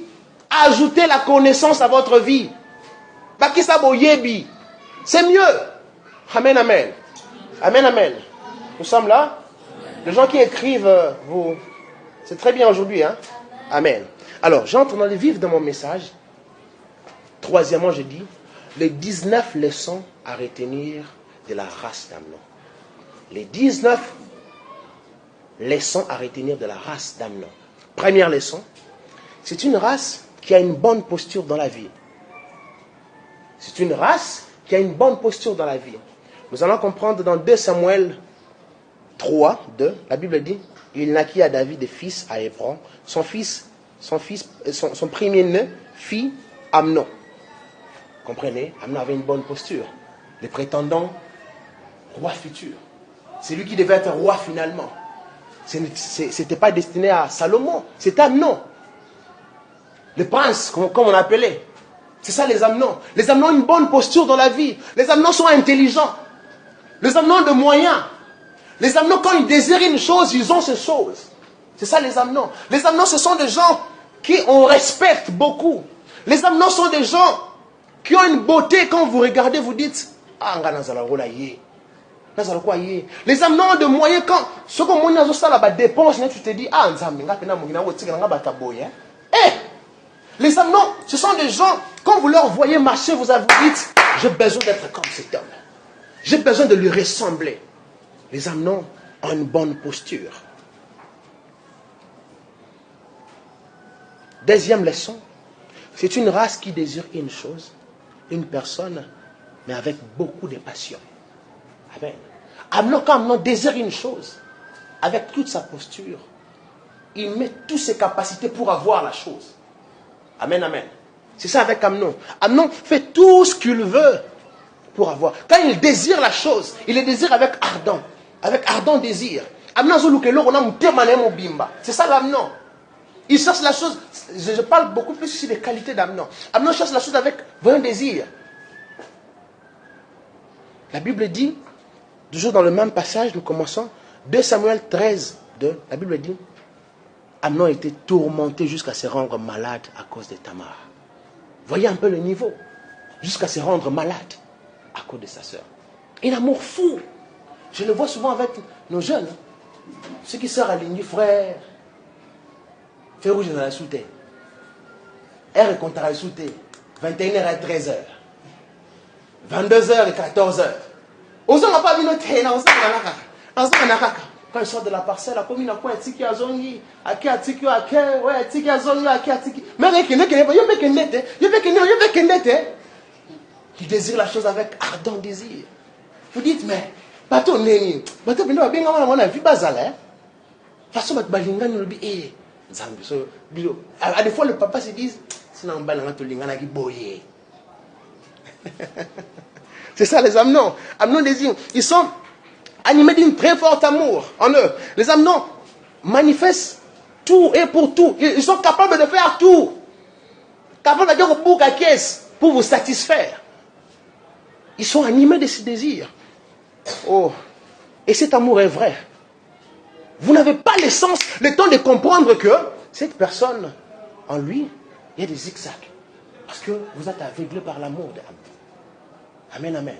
ajoutez la connaissance à votre vie. C'est mieux. Amen, amen. Amen, amen. Nous sommes là. Les gens qui écrivent, c'est très bien aujourd'hui. Hein? Amen. Alors, j'entre dans le vif de mon message. Troisièmement, je dis, les 19 leçons à retenir de la race d'Amnon. Les 19 leçons à retenir de la race d'Amnon. Première leçon, c'est une race qui a une bonne posture dans la vie. C'est une race qui a une bonne posture dans la vie. Nous allons comprendre dans 2 Samuel 3, 2, la Bible dit, il naquit à David des fils à Hébron, son premier-né, fit Amnon. Comprenez, Amnon avait une bonne posture. Les prétendants, roi futur. C'est lui qui devait être roi finalement. Ce n'était pas destiné à Salomon, c'était Amnon. Le prince, comme on appelait. C'est ça les Amnons. Les Amnons ont une bonne posture dans la vie. Les Amnons sont intelligents. Les Amnons ont de moyens. Les Amnons, quand ils désirent une chose, ils ont ces choses. C'est ça les Amnons. Les Amnons, ce sont des gens qui on respecte beaucoup. Les Amnons sont des gens qui ont une beauté. Quand vous regardez, vous dites, ah, les Amnons ont de moyens. Quand ce qu'on a ça là-bas dépense, tu te dis, ah, les Amnons, ce sont des gens, quand vous leur voyez marcher, vous vous dites, j'ai besoin d'être comme cet homme. J'ai besoin de lui ressembler. Les Amnons ont une bonne posture. Deuxième leçon, c'est une race qui désire une chose, une personne, mais avec beaucoup de passion. Amen. Amnon, quand Amnon désire une chose, avec toute sa posture, il met toutes ses capacités pour avoir la chose. Amen, amen. C'est ça avec Amnon. Amnon fait tout ce qu'il veut pour avoir. Quand il désire la chose, il le désire avec ardent désir. Amnon, c'est ça l'Amnon. Il cherche la chose, je parle beaucoup plus ici des qualités d'Amnon. Amnon cherche la chose avec vrai désir. La Bible dit, toujours dans le même passage, nous commençons, 2 Samuel 13, 2, la Bible dit, Amnon était tourmenté jusqu'à se rendre malade à cause de Tamar. Voyez un peu le niveau. Jusqu'à se rendre malade à cause de sa sœur. Un amour fou. Je le vois souvent avec nos jeunes. Ceux qui sortent à l'Igny, frère. Fais rouge dans la soute. R est contre la soute. 21h à 13h. 22h et 14h. On n'a pas vu notre haine. Quand il sort de la parcelle, la commune a quoi tiki a zongi, a qui a tiki a qui, ouais tiki a zongi, a qui a tiki. Mais il désire la chose avec ardent désir. Vous dites mais bateau neni, bateau bino bien on a vu bazal hein. Façon bat balinga nous dit eh Zambi so bio. À des fois le papa se dit sinon balanga to lingana ki boyer. C'est ça les Amnons. Amnons désir, ils sont animés d'un très fort amour en eux. Les Amnons manifestent tout et pour tout. Ils sont capables de faire tout. Capables de dire au bouc à caisse pour vous satisfaire. Ils sont animés de ce désir. Oh, et cet amour est vrai. Vous n'avez pas l'essence, le temps de comprendre que cette personne, en lui, il y a des zigzags. Parce que vous êtes aveuglé par l'amour d'Amnon. Amen, amen.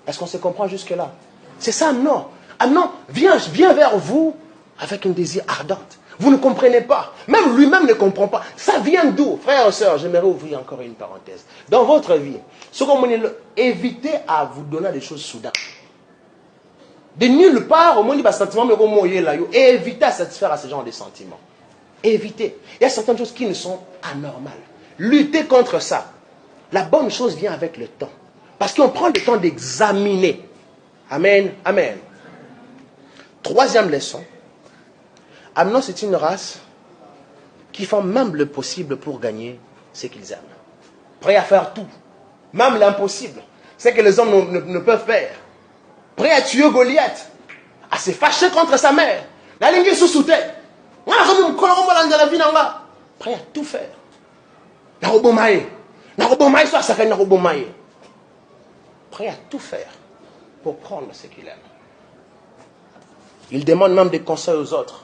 Est-ce qu'on se comprend jusque-là? C'est ça, Amnon. Amnon vient vers vous avec un désir ardent. Vous ne comprenez pas. Même lui-même ne comprend pas. Ça vient d'où? Frères et sœurs, j'aimerais ouvrir encore une parenthèse. Dans votre vie, ce qu'on dit, évitez à vous donner des choses soudain. De nulle part, au moins, il y a des sentiments, mais évitez à satisfaire à ce genre de sentiments. Évitez. Il y a certaines choses qui ne sont anormales. Luttez contre ça. La bonne chose vient avec le temps. Parce qu'on prend le temps d'examiner. Amen, amen. Troisième leçon. Amnon, c'est une race qui font même le possible pour gagner ce qu'ils aiment. Prêt à faire tout. Même l'impossible. C'est que les hommes ne peuvent faire. Prêt à tuer Goliath. À se fâcher contre sa mère. La ligne sous tête. Prêt à tout faire. Prêt à tout faire pour prendre ce qu'il aime. Il demande même des conseils aux autres.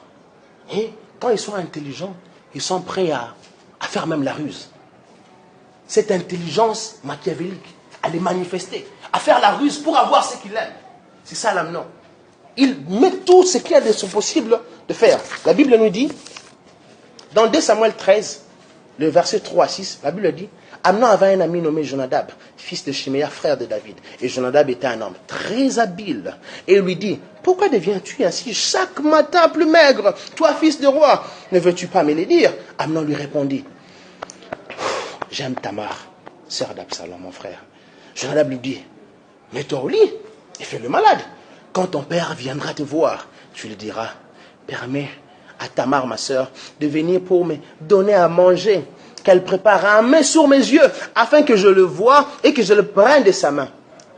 Et quand ils sont intelligents, ils sont prêts à faire même la ruse. Cette intelligence machiavélique, à les manifester, à faire la ruse pour avoir ce qu'il aime. C'est ça l'Amnon. Il met tout ce qu'il y a de son possible de faire. La Bible nous dit, Dans 2 Samuel 13, le verset 3 à 6, la Bible dit, Amnon avait un ami nommé Jonadab, fils de Shiméa, frère de David. Et Jonadab était un homme très habile. Et il lui dit, pourquoi deviens-tu ainsi chaque matin plus maigre, toi fils de roi? Ne veux-tu pas me le dire? Amnon lui répondit, j'aime Tamar, sœur d'Absalom, mon frère. Jonadab lui dit, mets-toi au lit et fais le malade. Quand ton père viendra te voir, tu lui diras, permets à Tamar, ma sœur, de venir pour me donner à manger, qu'elle prépare un mets sur mes yeux, afin que je le voie et que je le prenne de sa main.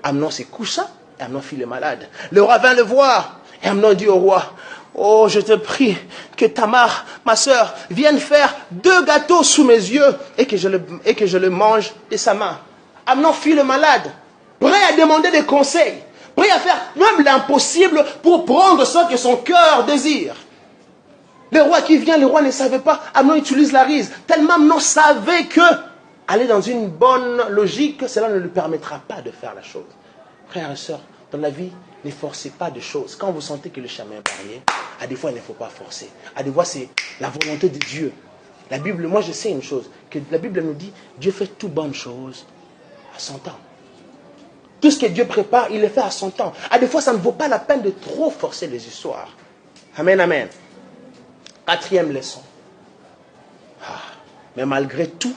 Amnon se coucha, et Amnon fit le malade. Le roi vint le voir, et Amnon dit au roi, oh, je te prie que Tamar, ma sœur, vienne faire 2 gâteaux sous mes yeux, et que je le mange de sa main. Amnon fit le malade, prêt à demander des conseils, prêt à faire même l'impossible pour prendre ce que son cœur désire. Le roi qui vient, le roi ne savait pas. Amnon utilise la ruse. Tellement Amnon savait que aller dans une bonne logique, cela ne lui permettra pas de faire la chose. Frères et sœurs, dans la vie, ne forcez pas de choses. Quand vous sentez que le chemin est barré, à des fois il ne faut pas forcer. À des fois c'est la volonté de Dieu. La Bible, moi je sais une chose, que la Bible nous dit, Dieu fait toute bonne chose à son temps. Tout ce que Dieu prépare, il le fait à son temps. À des fois, ça ne vaut pas la peine de trop forcer les histoires. Amen, amen. 4e leçon. Mais malgré tout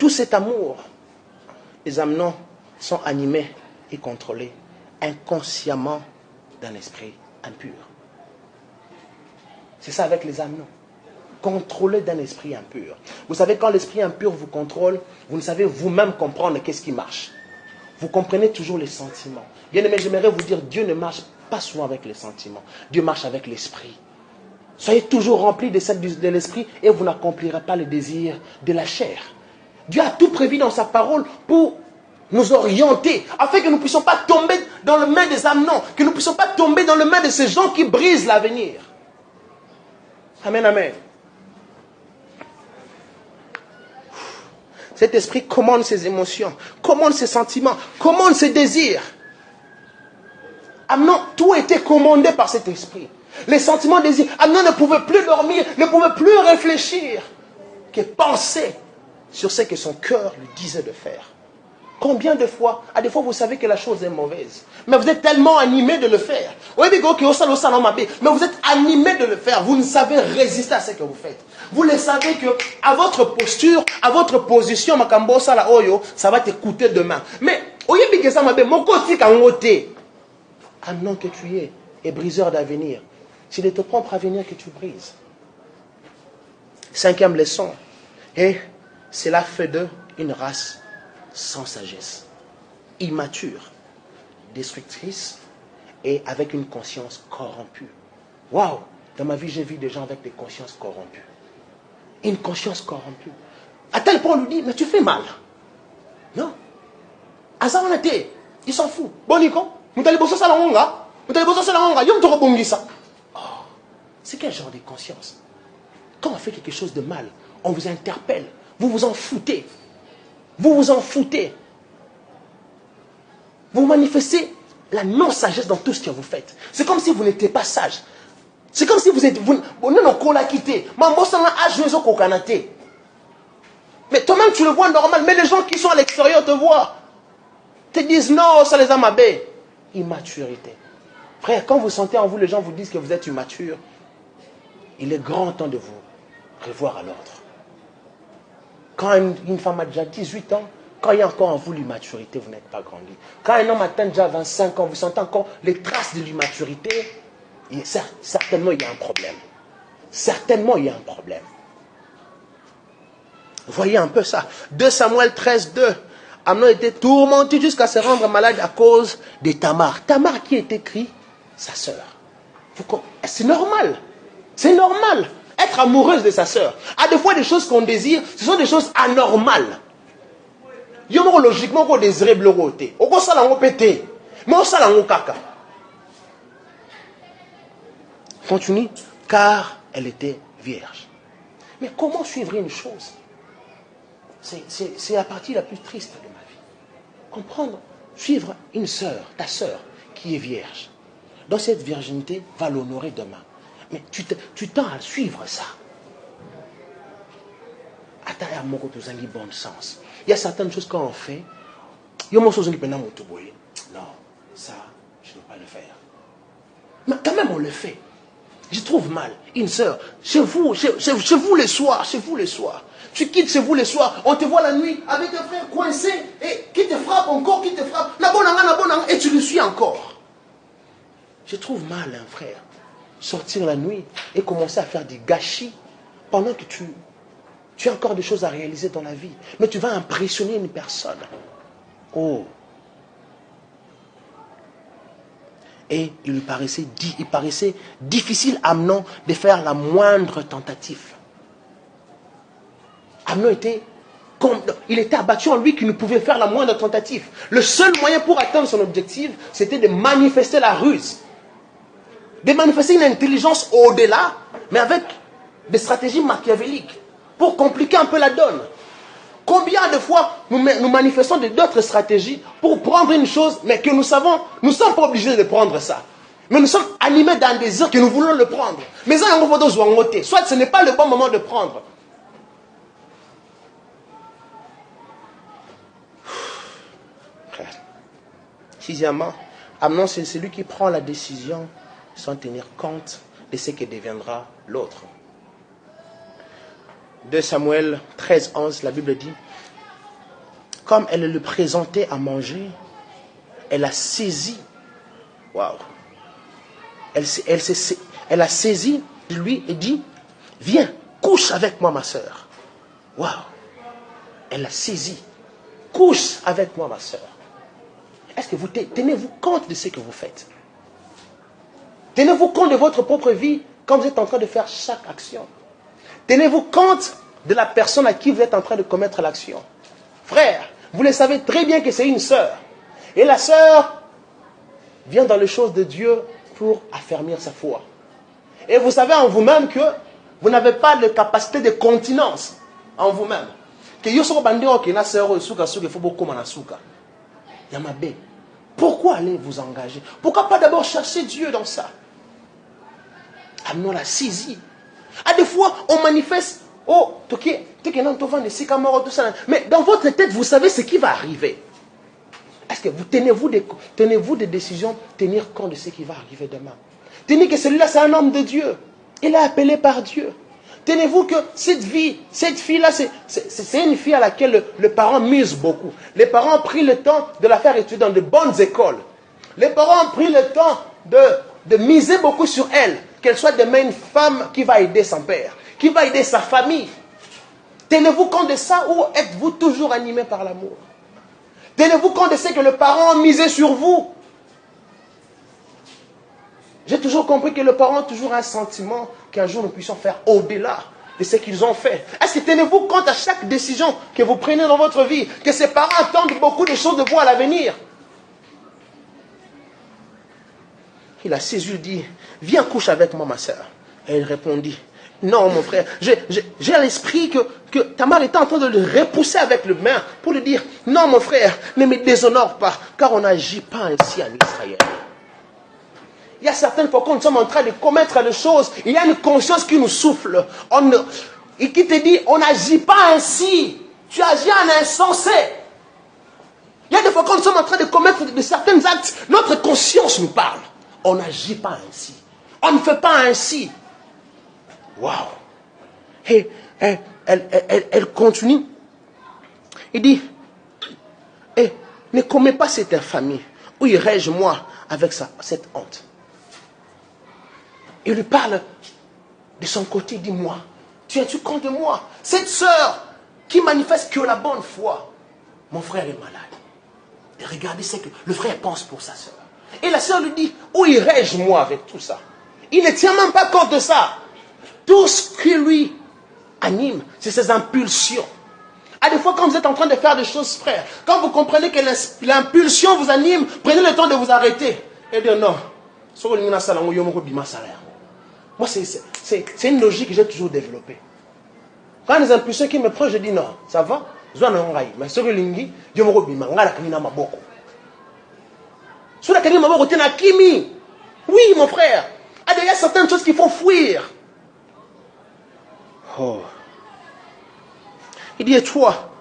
cet amour, les Amnons sont animés et contrôlés inconsciemment d'un esprit impur. C'est ça avec les Amnons. Contrôlés d'un esprit impur. Vous savez, quand l'esprit impur vous contrôle, vous ne savez vous-même comprendre qu'est-ce qui marche. Vous comprenez toujours les sentiments. Bien aimé, j'aimerais vous dire, Dieu ne marche pas souvent avec les sentiments. Dieu marche avec l'esprit. Soyez toujours remplis de l'esprit et vous n'accomplirez pas le désir de la chair. Dieu a tout prévu dans sa parole pour nous orienter, afin que nous ne puissions pas tomber dans le main des Amnons, que nous ne puissions pas tomber dans le main de ces gens qui brisent l'avenir. Amen, amen. Cet esprit commande ses émotions, commande ses sentiments, commande ses désirs. Amnon, tout était commandé par cet esprit. Les sentiments, désirs. Amnon ne pouvait plus dormir, ne pouvait plus réfléchir, que penser sur ce que son cœur lui disait de faire. Combien de fois, à des fois vous savez que la chose est mauvaise, mais vous êtes tellement animé de le faire. Mais vous êtes animé de le faire, vous ne savez résister à ce que vous faites. Vous le savez que à votre posture, à votre position, ça va te coûter demain. Mais Amnon que tu es, et briseur d'avenir. C'est de ton propre avenir que tu brises. 5e leçon. Et cela fait d'eux une race sans sagesse, immature, destructrice et avec une conscience corrompue. Waouh! Dans ma vie, j'ai vu des gens avec des consciences corrompues. Une conscience corrompue. À tel point, on lui dit, mais tu fais mal. Non. Azanate, il s'en fout. Boniko, vous allez bosser ça la honga. Vous allez bosser ça la honga. Yom toro bongisa. Oh, c'est quel genre de conscience? Quand on fait quelque chose de mal, on vous interpelle. Vous vous en foutez. Vous vous en foutez. Vous manifestez la non-sagesse dans tout ce que vous faites. C'est comme si vous n'étiez pas sage. C'est comme si vous êtes... Mais toi-même, tu le vois normal. Mais les gens qui sont à l'extérieur te voient. Te disent non, ça les a mabés. Immaturité. Frère, quand vous sentez en vous, les gens vous disent que vous êtes immature, il est grand temps de vous revoir à l'ordre. Quand une femme a déjà 18 ans, quand il y a encore en vous l'immaturité, vous n'êtes pas grandi. Quand un homme atteint déjà 25 ans, vous sentez encore les traces de l'immaturité, certainement il y a un problème. Certainement il y a un problème. Voyez un peu ça. 2 Samuel 13, 2. Amnon était tourmenté jusqu'à se rendre malade à cause de Tamar. Tamar qui est écrit sa sœur. C'est normal. C'est normal. Être amoureuse de sa sœur. À des fois, des choses qu'on désire, ce sont des choses anormales. Logiquement, on désire le roté. On ça l'a pété. Mais on ça l'a caca. Continue. Car elle était vierge. Mais comment suivre une chose? C'est la partie la plus triste de ma vie. Comprendre, suivre une sœur, ta sœur, qui est vierge. Dans cette virginité, va l'honorer demain. Mais tu tends à suivre ça. Attends, il y a mon côté bon sens. Il y a certaines choses qu'on fait. Il y a mon chose qui peut non, ça, je ne peux pas le faire. Mais quand même, on le fait. Je trouve mal. Une sœur, chez vous les soirs, tu quittes chez vous les soirs, on te voit la nuit avec un frère coincé, et qui te frappe encore, et tu le suis encore. Je trouve mal un frère sortir la nuit et commencer à faire des gâchis pendant que tu as encore des choses à réaliser dans la vie. Mais tu vas impressionner une personne. Oh. Et il paraissait difficile à Amnon de faire la moindre tentative. Amnon était abattu en lui qu'il ne pouvait faire la moindre tentative. Le seul moyen pour atteindre son objectif, c'était de manifester la ruse. De manifester une intelligence au-delà, mais avec des stratégies machiavéliques, pour compliquer un peu la donne. Combien de fois nous manifestons d'autres stratégies pour prendre une chose, mais que nous savons, nous ne sommes pas obligés de prendre ça. Mais nous sommes animés d'un désir que nous voulons le prendre. Mais ça, soit ce n'est pas le bon moment de prendre. Sixièmement, Amnon, c'est celui qui prend la décision sans tenir compte de ce que deviendra l'autre. 2 Samuel 13, 11, la Bible dit, comme elle le présentait à manger, elle a saisi, waouh, elle a saisi de lui et dit, viens, couche avec moi ma soeur. Waouh, elle a saisi, couche avec moi ma soeur. Est-ce que vous tenez-vous compte de ce que vous faites? Tenez-vous compte de votre propre vie quand vous êtes en train de faire chaque action. Tenez-vous compte de la personne à qui vous êtes en train de commettre l'action. Frère, vous le savez très bien que c'est une sœur. Et la sœur vient dans les choses de Dieu pour affermir sa foi. Et vous savez en vous-même que vous n'avez pas de capacité de continence en vous-même. Que pourquoi allez vous engager? Pourquoi pas d'abord chercher Dieu dans ça? Amnon l'a saisi. À des fois, on manifeste, mais dans votre tête, vous savez ce qui va arriver. Est-ce que vous tenez-vous des décisions, tenir compte de ce qui va arriver demain? Tenez que celui-là, c'est un homme de Dieu. Il est appelé par Dieu. Tenez-vous que cette fille-là, c'est une fille à laquelle le parent mise beaucoup. Les parents ont pris le temps de la faire étudier dans de bonnes écoles. Les parents ont pris le temps de miser beaucoup sur elle. Qu'elle soit demain une femme qui va aider son père, qui va aider sa famille. Tenez-vous compte de ça ou êtes-vous toujours animé par l'amour? Tenez-vous compte de ce que le parent a misé sur vous? J'ai toujours compris que le parent a toujours un sentiment qu'un jour nous puissions faire au-delà de ce qu'ils ont fait. Est-ce que tenez-vous compte à chaque décision que vous prenez dans votre vie, que ces parents attendent beaucoup de choses de vous à l'avenir? Il a saisi, il dit, viens coucher avec moi ma soeur. Et elle répondit, non mon frère, j'ai à l'esprit que Tamar était en train de le repousser avec le main pour lui dire, non mon frère, ne me déshonore pas, car on n'agit pas ainsi en Israël. Il y a certaines fois quand nous sommes en train de commettre des choses, il y a une conscience qui nous souffle. Et qui te dit, on n'agit pas ainsi. Tu agis en insensé. Il y a des fois quand nous sommes en train de commettre de certains actes, notre conscience nous parle. On n'agit pas ainsi. On ne fait pas ainsi. Waouh. Et elle continue. Il dit, ne commets pas cette infamie. Où irai-je moi avec cette honte? Il lui parle de son côté, dis-moi, tiens-tu compte de moi? Cette sœur qui manifeste que la bonne foi, mon frère est malade. Et regardez ce que le frère pense pour sa sœur. Et la sœur lui dit, où irai-je moi avec tout ça? Il ne tient même pas compte de ça. Tout ce qui lui anime, c'est ses impulsions. À des fois, quand vous êtes en train de faire des choses, frère, quand vous comprenez que l'impulsion vous anime, prenez le temps de vous arrêter. Et dire non. Moi, c'est une logique que j'ai toujours développée. Quand les impulsions qui me prennent, je dis non, ça va. Mais sur le lingi, Dieu me rebima. Oui, mon frère. Il y a certaines choses qu'il faut fuir. Oh. Il dit, et toi,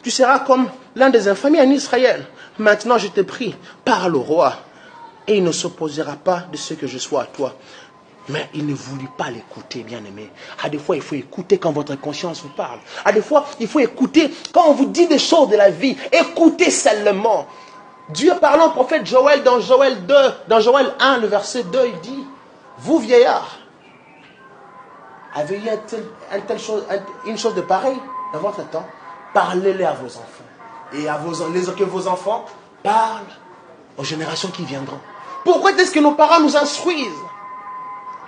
tu seras comme l'un des infamés en Israël. Maintenant, je te prie, parle au roi. Et il ne s'opposera pas de ce que je sois à toi. Mais il ne voulut pas l'écouter, bien-aimé. À des fois, il faut écouter quand votre conscience vous parle. À des fois, il faut écouter quand on vous dit des choses de la vie. Écoutez seulement. Dieu parlant au prophète Joël dans Joël 2, dans Joël 1, le verset 2, il dit, vous vieillards, avez-vous une chose de pareille dans votre temps? Parlez-les à vos enfants. Et que vos enfants parlent aux générations qui viendront. Pourquoi est-ce que nos parents nous instruisent?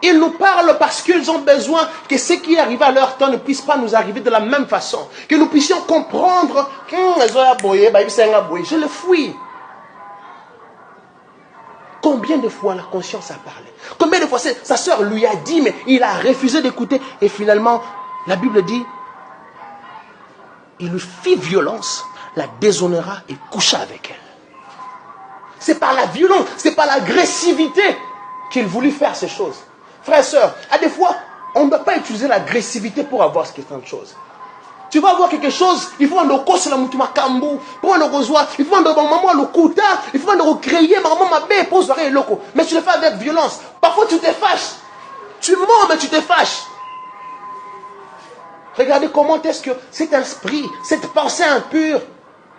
Ils nous parlent parce qu'ils ont besoin que ce qui arrive à leur temps ne puisse pas nous arriver de la même façon. Que nous puissions comprendre que je le fuis. Combien de fois la conscience a parlé? Combien de fois sa sœur lui a dit, mais il a refusé d'écouter. Et finalement, la Bible dit, il lui fit violence, la déshonora et coucha avec elle. C'est par la violence, c'est par l'agressivité qu'il voulut faire ces choses. Frères et sœurs, à des fois, on ne doit pas utiliser l'agressivité pour avoir ce qui est une chose. Tu vas avoir quelque chose, il faut en cause la mutuma kambu, pour en rejoindre, il faut en maman le kuta, il faut en recréer maman ma bête pour se loco. Mais tu le fais avec violence. Parfois tu te fâches. Tu mens mais tu te fâches. Regardez comment est-ce que cet esprit, cette pensée impure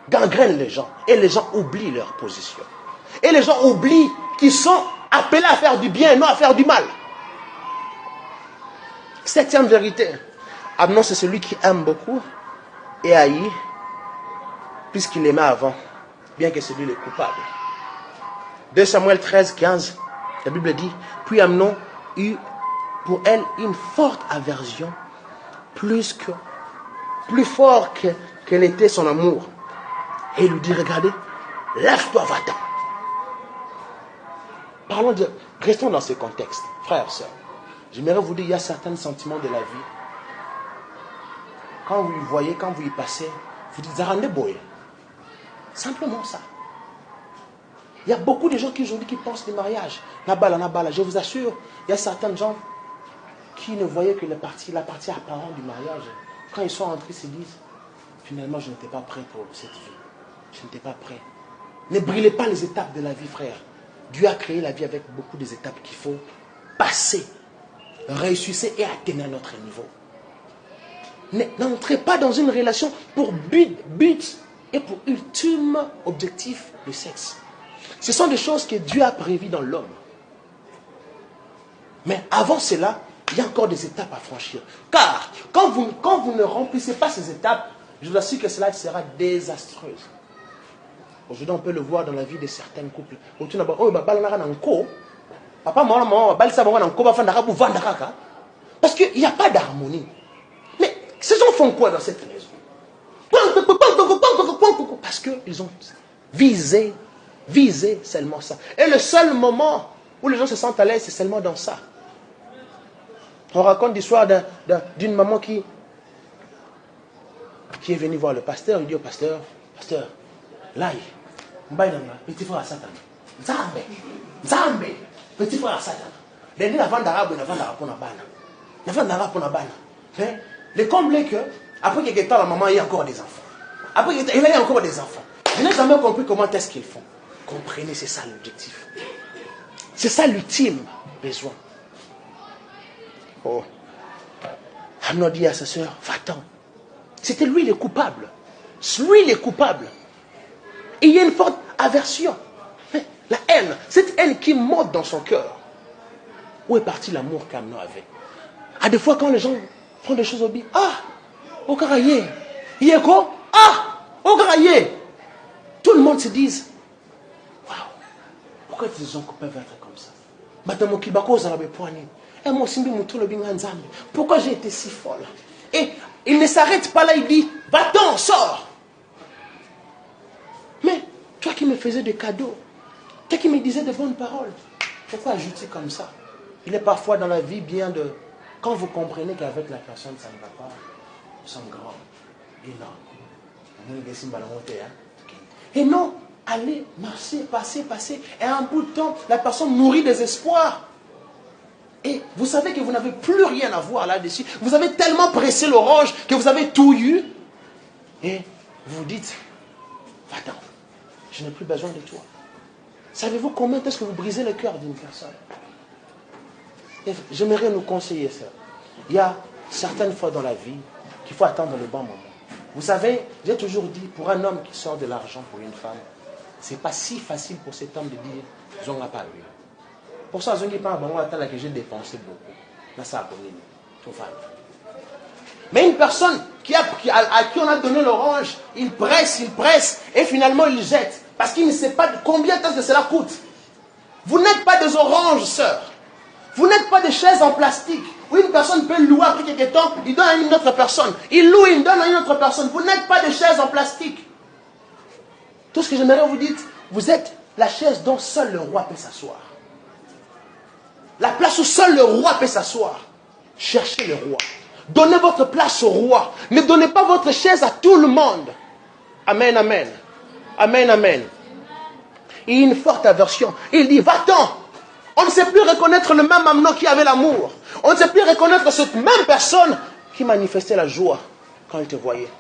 gangrène les gens. Et les gens oublient leur position. Et les gens oublient qu'ils sont appelés à faire du bien et non à faire du mal. Septième vérité. Amnon, c'est celui qui aime beaucoup et haït, puisqu'il aimait avant, bien que c'est lui le coupable. 2 Samuel 13, 15, la Bible dit, puis Amnon eut pour elle une forte aversion, plus fort qu'elle était son amour. Et il lui dit, regardez, lève-toi, va-t'en. Restons dans ce contexte, frères et sœurs. J'aimerais vous dire, il y a certains sentiments de la vie. Quand vous y voyez, quand vous y passez, vous dites, Zarande Boy. Simplement ça. Il y a beaucoup de gens qui aujourd'hui qui pensent du mariage. Nabala. Je vous assure, il y a certains gens qui ne voyaient que la partie apparente du mariage. Quand ils sont entrés, ils se disent, finalement, je n'étais pas prêt pour cette vie. Je n'étais pas prêt. Ne brûlez pas les étapes de la vie, frère. Dieu a créé la vie avec beaucoup d'étapes qu'il faut passer, réussir et atteindre notre niveau. N'entrez pas dans une relation pour but et pour ultime objectif le sexe. Ce sont des choses que Dieu a prévues dans l'homme. Mais avant cela, il y a encore des étapes à franchir. Car quand vous ne remplissez pas ces étapes, je vous assure que cela sera désastreuse. Aujourd'hui, on peut le voir dans la vie de certains couples. Parce qu'il n'y a pas d'harmonie. Mais ces gens font quoi dans cette maison? Parce qu'ils ont visé seulement ça. Et le seul moment où les gens se sentent à l'aise, c'est seulement dans ça. On raconte l'histoire d'une maman qui est venue voir le pasteur. Il dit au pasteur, là, petit frère à Satan. Nzambe, petit frère à Satan. Les gens le comble est que, après quelques temps, la maman il y a encore des enfants. Après, il y a encore des enfants. Je n'ai jamais compris comment est-ce qu'ils font. Comprenez, c'est ça l'objectif. C'est ça l'ultime besoin. Oh. Amnon dit à sa soeur, va-t'en. C'était lui le coupable. Lui le coupable. Et il y a une forte aversion. La haine, cette haine qui monte dans son cœur. Où est parti l'amour qu'Amnon avait? À des fois, quand les gens font des choses au bien, au Karaye, Yeko, au tout le monde se dit, waouh, pourquoi ces gens peuvent être comme ça? Pourquoi j'ai été si folle? Et il ne s'arrête pas là, il dit, va-t'en, sors. Mais toi qui me faisais des cadeaux, toi qui me disais de bonnes paroles, pourquoi ajouter comme ça? Il est parfois dans la vie bien de... Quand vous comprenez qu'avec la personne, ça ne va pas, nous sommes grands, énormes. Et non, allez, marcher, passer. Et à un bout de temps, la personne nourrit des espoirs. Et vous savez que vous n'avez plus rien à voir là-dessus. Vous avez tellement pressé l'orange que vous avez tout eu. Et vous vous dites, va-t'en, je n'ai plus besoin de toi. Savez-vous combien est-ce que vous brisez le cœur d'une personne? Et j'aimerais nous conseiller ça. Il y a certaines fois dans la vie qu'il faut attendre le bon moment. Vous savez, j'ai toujours dit, pour un homme qui sort de l'argent pour une femme, c'est pas si facile pour cet homme de dire, je n'en ai pas eu. Pour ça, je ne dis pas, que j'ai dépensé beaucoup. Mais une personne à qui on a donné l'orange, il presse, et finalement il jette. Parce qu'il ne sait pas combien de temps que cela coûte. Vous n'êtes pas des oranges, sœurs. Vous n'êtes pas des chaises en plastique. Où une personne peut louer après quelques temps, il donne à une autre personne. Il loue, il donne à une autre personne. Vous n'êtes pas des chaises en plastique. Tout ce que j'aimerais vous dire, vous êtes la chaise dont seul le roi peut s'asseoir. La place où seul le roi peut s'asseoir. Cherchez le roi. Donnez votre place au roi. Ne donnez pas votre chaise à tout le monde. Amen, amen. Amen, amen. Il y a une forte aversion. Il dit, va-t'en. On ne sait plus reconnaître le même Amnon qui avait l'amour. On ne sait plus reconnaître cette même personne qui manifestait la joie quand il te voyait.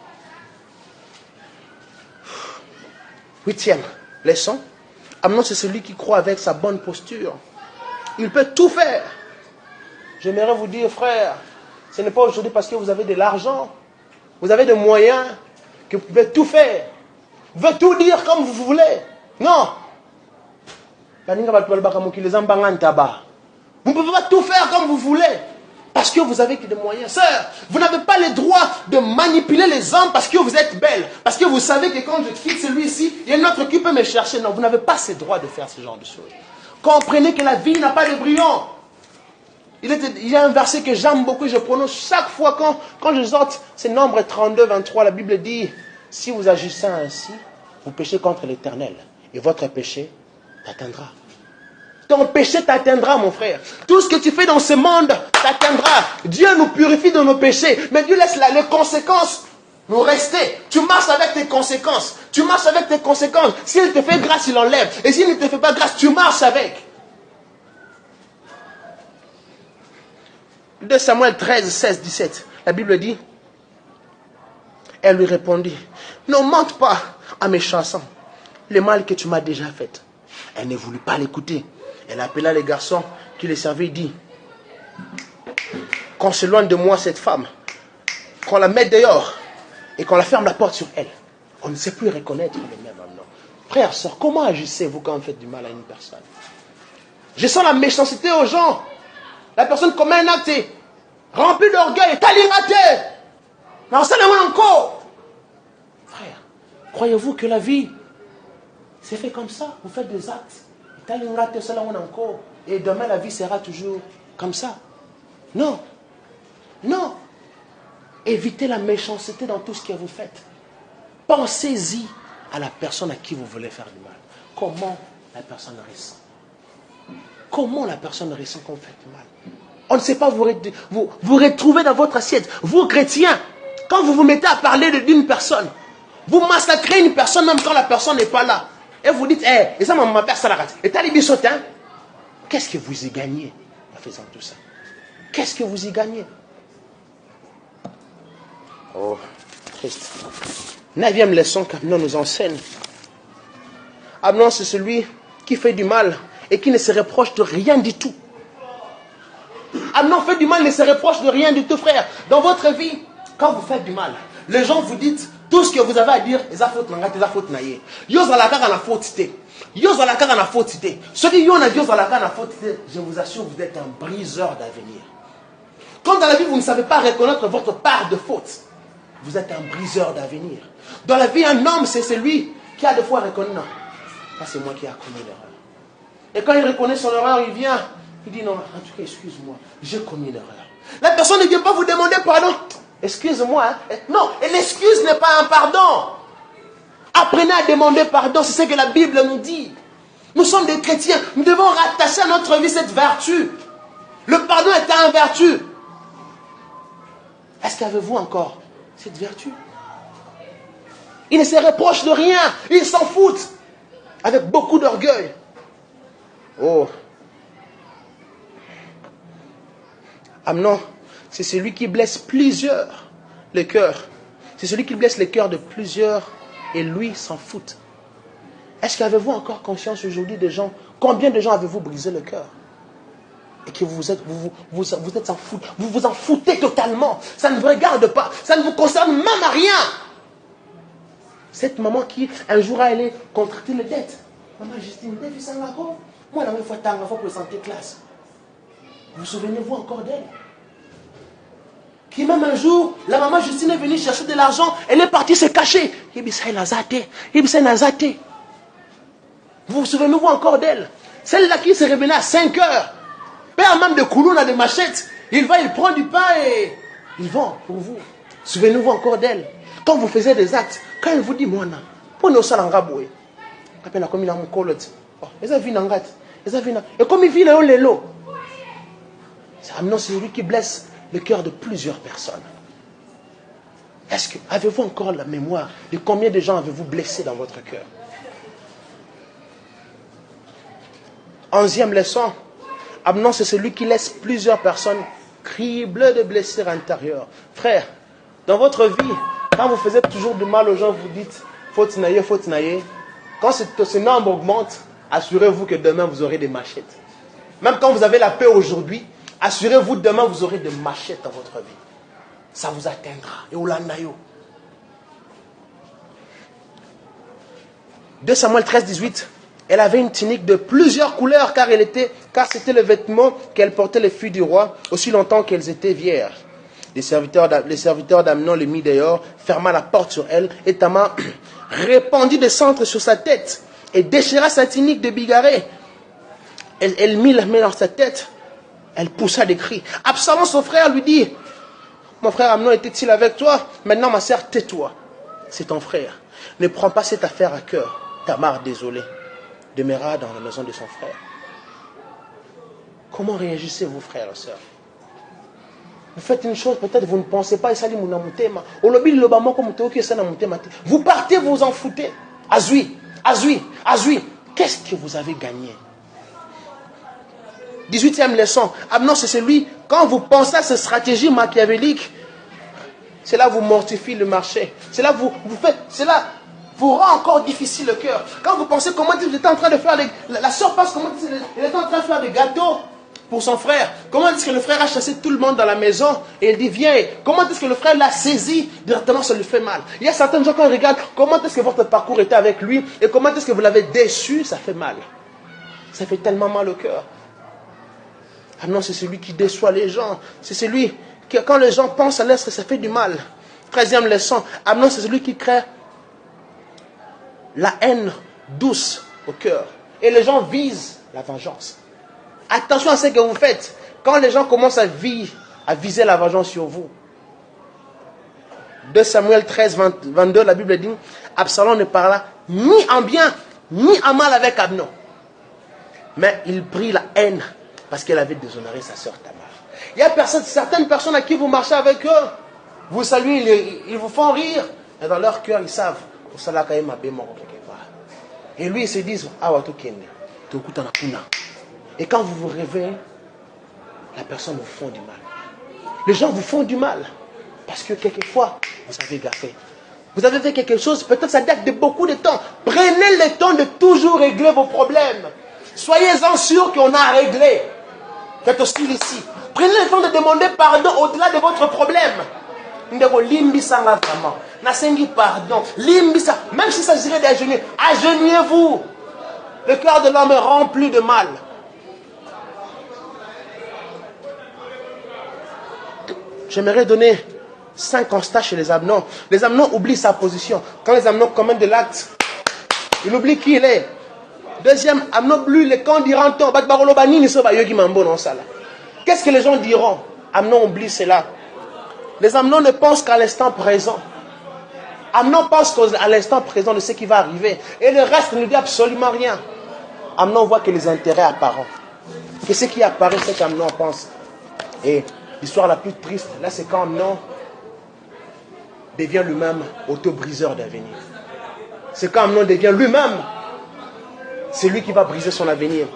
8e leçon. Amnon, c'est celui qui croit avec sa bonne posture. Il peut tout faire. J'aimerais vous dire, frère, ce n'est pas aujourd'hui parce que vous avez de l'argent, vous avez des moyens, que vous pouvez tout faire. Vous pouvez tout dire comme vous voulez. Non. Vous ne pouvez pas tout faire comme vous voulez. Parce que vous avez des moyens. Sœur, vous n'avez pas le droit de manipuler les hommes parce que vous êtes belle. Parce que vous savez que quand je quitte celui-ci, il y a un autre qui peut me chercher. Non, vous n'avez pas ce droit de faire ce genre de choses. Comprenez que la vie n'a pas de brillant. Il y a un verset que j'aime beaucoup et je prononce chaque fois quand je sorte. C'est Nombre 32, 23. La Bible dit, si vous agissez ainsi, vous péchez contre l'Éternel. Et votre péché t'atteindra. Ton péché t'atteindra, mon frère. Tout ce que tu fais dans ce monde t'atteindra. Dieu nous purifie de nos péchés. Mais Dieu laisse les conséquences nous rester. Tu marches avec tes conséquences. Tu marches avec tes conséquences. S'il te fait grâce, il enlève. Et s'il ne te fait pas grâce, tu marches avec. 2 Samuel 13, 16, 17. La Bible dit, elle lui répondit, ne monte pas à mes chansons. Le mal que tu m'as déjà fait. Elle ne voulut pas l'écouter. Elle appela les garçons qui les servaient et dit, qu'on s'éloigne de moi cette femme, qu'on la mette dehors et qu'on la ferme la porte sur elle. On ne sait plus reconnaître le même homme. Frère, sœur, comment agissez-vous quand vous faites du mal à une personne? Je sens la méchanceté aux gens. La personne commet un acte rempli d'orgueil. Non, ça n'est encore. Frère, croyez-vous que la vie c'est fait comme ça? Vous faites des actes. Et demain la vie sera toujours comme ça? Non. Non. Évitez la méchanceté dans tout ce que vous faites. Pensez-y à la personne à qui vous voulez faire du mal. Comment la personne ressent? Comment la personne ressent quand vous faites du mal? On ne sait pas vous retrouver dans votre assiette. Vous, chrétiens, quand vous vous mettez à parler d'une personne, vous massacrez une personne même quand la personne n'est pas là. Et vous dites, et ça m'a fait ça la rate. Et t'as les bisotins. Qu'est-ce que vous y gagnez en faisant tout ça? Qu'est-ce que vous y gagnez? Oh, triste. 9e leçon qu'Amnon nous enseigne. Amnon, c'est celui qui fait du mal et qui ne se reproche de rien du tout. Amnon fait du mal, ne se reproche de rien du tout, frère. Dans votre vie, quand vous faites du mal, les gens vous disent tout ce que vous avez à dire, ils ont faute nangate, ils ont faute naïe. Yo zalaka na faute té. Yo zalaka na faute té. Ce qui yo na yo zalaka na faute té, je vous assure, vous êtes un briseur d'avenir. Quand dans la vie vous ne savez pas reconnaître votre part de faute, vous êtes un briseur d'avenir. Dans la vie, un homme, c'est celui qui a des fois reconnu, non, ça c'est moi qui ai commis l'erreur. Et quand il reconnaît son erreur, il vient, il dit non, en tout cas, excuse-moi, j'ai commis l'erreur. La personne ne vient pas vous demander pardon. Excuse-moi. Hein? Non, et l'excuse n'est pas un pardon. Apprenez à demander pardon, c'est ce que la Bible nous dit. Nous sommes des chrétiens, nous devons rattacher à notre vie cette vertu. Le pardon est une vertu. Est-ce qu'avez-vous encore cette vertu? Ils ne se reprochent de rien, ils s'en foutent. Avec beaucoup d'orgueil. Oh. Amnon, c'est celui qui blesse plusieurs, le cœur. C'est celui qui blesse les cœurs de plusieurs et lui s'en fout. Est-ce qu'avez-vous encore conscience aujourd'hui des gens? Combien de gens avez-vous brisé le cœur? Et que vous êtes en fout, vous vous en foutez totalement. Ça ne vous regarde pas, ça ne vous concerne même à rien. Cette maman qui un jour a allé contracter les dettes. Maman Justine, t'as vu ça là? Moi, la même fois, t'as pour le santé classe. Vous souvenez-vous encore d'elle? Qui même un jour, la maman Justine est venue chercher de l'argent, elle est partie se cacher. Vous vous souvenez-vous encore d'elle? Celle-là qui se réveillait à 5 heures. Père même de Kouloun a des machettes. Il prend du pain et il vend pour vous. Souvenez-vous encore d'elle. Quand vous faisiez des actes, quand elle vous dit, moi, prenez au salangaboué. Quand elle a commis la moucolote. Et comme il vit là, les lots. Amnon, c'est lui qui blesse le cœur de plusieurs personnes. Est-ce que avez-vous encore la mémoire de combien de gens avez-vous blessé dans votre cœur? 11e leçon. Amnon, c'est celui qui laisse plusieurs personnes criblées de blessures intérieures. Frère, dans votre vie, quand vous faites toujours du mal aux gens, vous dites faut nailler. Quand ce nombre augmente, assurez-vous que demain vous aurez des machettes. Même quand vous avez la paix aujourd'hui, assurez-vous demain vous aurez des machettes dans votre vie. Ça vous atteindra. Et Olandayo. 2 Samuel 13-18. Elle avait une tunique de plusieurs couleurs car c'était le vêtement qu'elle portait les filles du roi aussi longtemps qu'elles étaient vierges. Les serviteurs d'Amnon le mit dehors, ferma la porte sur elle et Tamar répandit des centres sur sa tête et déchira sa tunique de bigarrée. Elle mit la main dans sa tête, elle poussa des cris. Absalom, son frère, lui dit, mon frère Amnon était-il avec toi? Maintenant ma sœur, tais-toi. C'est ton frère. Ne prends pas cette affaire à cœur. Tamar, désolé, demeura dans la maison de son frère. Comment réagissez-vous, frères et sœurs? Vous faites une chose, peut-être vous ne pensez pas, vous partez, vous vous en foutez. Azui. Qu'est-ce que vous avez gagné? 18e leçon. Amnon, c'est celui, quand vous pensez à cette stratégie machiavélique, c'est là vous mortifiez le marché. C'est là vous vous rend encore difficile le cœur. Quand vous pensez comment vous êtes en train de faire la sœur passe, comment elle est en train de faire des gâteaux pour son frère. Comment est-ce que le frère a chassé tout le monde dans la maison et il dit viens. Comment est-ce que le frère l'a saisi? Directement ça lui fait mal. Il y a certains gens quand ils regardent comment est-ce que votre parcours était avec lui et comment est-ce que vous l'avez déçu, ça fait mal. Ça fait tellement mal au cœur. Ah non, c'est celui qui déçoit les gens. C'est celui qui, quand les gens pensent à l'est, ça fait du mal. 13e leçon. Ah non, c'est celui qui crée la haine douce au cœur. Et les gens visent la vengeance. Attention à ce que vous faites. Quand les gens commencent à viser la vengeance sur vous. 2 Samuel 13, 22, la Bible dit, Absalom ne parla ni en bien, ni en mal avec Amnon. Mais il prit la haine parce qu'elle avait déshonoré sa sœur Tamar. Il y a certaines personnes à qui vous marchez avec eux. Vous saluez, ils vous font rire. Et dans leur cœur, ils savent. Et lui, ils se disent, et quand vous vous réveillez, la personne vous font du mal. Les gens vous font du mal. Parce que quelquefois, vous avez gaffé. Vous avez fait quelque chose, peut-être ça date de beaucoup de temps. Prenez le temps de toujours régler vos problèmes. Soyez-en sûrs qu'on a réglé. Faites aussi ici. Prenez le temps de demander pardon au-delà de votre problème. Pardon. Même si ça serait d'agenouiller, agenouillez-vous. Le cœur de l'homme est rempli de mal. J'aimerais donner 5 constats chez les Amnon. Les Amnon oublient sa position. Quand les Amnon commettent de l'acte, ils oublient qui il est. Deuxième, Amnon oublie les camps d'Iranton. Qu'est-ce que les gens diront? Amnon oublie cela. Les Amnon ne pensent qu'à l'instant présent. Amnon pense à l'instant présent de ce qui va arriver. Et le reste ne dit absolument rien. Amnon voit que les intérêts apparents. Que ce qui apparaît, c'est qu'Amnon pense. Et l'histoire la plus triste, là, c'est quand Amnon devient lui-même auto-briseur d'avenir. C'est quand Amnon devient lui-même, c'est lui qui va briser son avenir.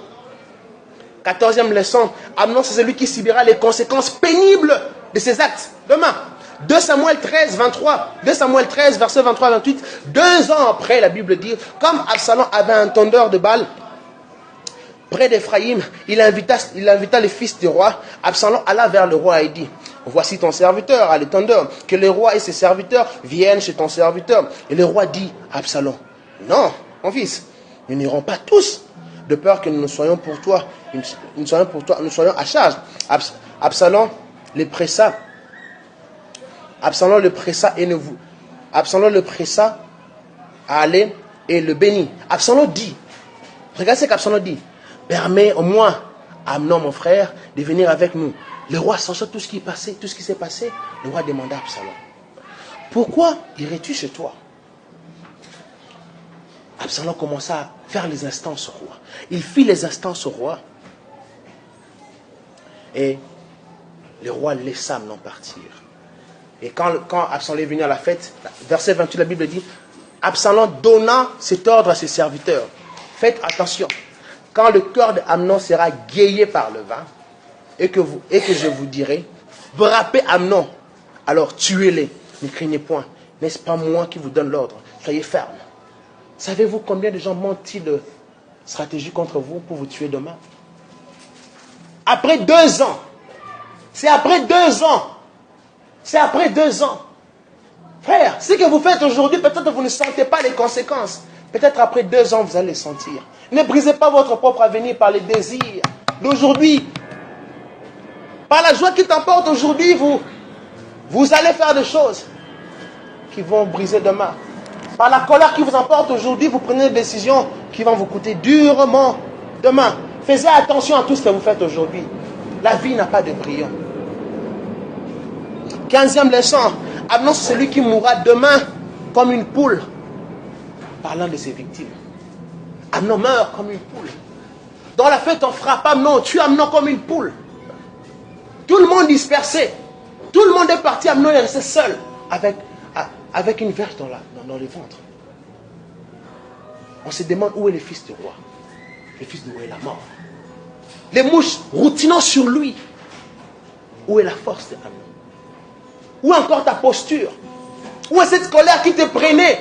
14e leçon, Amnon, c'est celui qui subira les conséquences pénibles de ses actes. Demain, 2 Samuel 13, 23, 2 Samuel 13, verset 23 28, 2 ans après, la Bible dit, comme Absalom avait un tondeur de balles, près d'Éphraïm, il invita les fils du roi. Absalom alla vers le roi et dit, voici ton serviteur à l'étendard, que le roi et ses serviteurs viennent chez ton serviteur. Et le roi dit à Absalom, non, mon fils, nous n'irons pas tous, de peur que nous soyons pour toi, nous soyons à charge. Absalom le pressa à aller et le bénit. Absalom dit, regardez ce qu'Absalom dit, permets au moins à Amnon, mon frère, de venir avec nous. Le roi, sachant tout ce qui s'est passé, le roi demanda à Absalom, pourquoi irais-tu chez toi? Absalom commença à faire les instances au roi. Il fit les instances au roi. Et le roi laissa Amnon partir. Et quand Absalom est venu à la fête, verset 28, la Bible dit, Absalom donna cet ordre à ses serviteurs. Faites attention. Quand le cœur d'Amnon sera gayé par le vin, et que je vous dirai, frappez Amnon, alors tuez-les, ne craignez point. N'est-ce pas moi qui vous donne l'ordre? Soyez ferme. Savez-vous combien de gens mentent-ils de stratégie contre vous pour vous tuer demain? Après 2 ans. C'est après 2 ans. C'est après 2 ans. Frère, ce que vous faites aujourd'hui, peut-être vous ne sentez pas les conséquences. Peut-être après 2 ans, vous allez les sentir. Ne brisez pas votre propre avenir par les désirs d'aujourd'hui. Par la joie qui t'emporte aujourd'hui, vous allez faire des choses qui vont briser demain. Par la colère qui vous emporte aujourd'hui, vous prenez des décisions qui vont vous coûter durement demain. Faites attention à tout ce que vous faites aujourd'hui. La vie n'a pas de brillant. 15e leçon. Amnon, c'est celui qui mourra demain comme une poule. Parlant de ses victimes. Amnon meurt comme une poule. Dans la fête, on frappe Amnon, tue Amnon comme une poule. Tout le monde dispersé. Tout le monde est parti. Amnon est resté seul avec une verge dans le ventre. On se demande où est le fils du roi. Le fils du roi est la mort. Les mouches routinant sur lui. Où est la force de Amnon? Où est encore ta posture? Où est cette colère qui te prenait?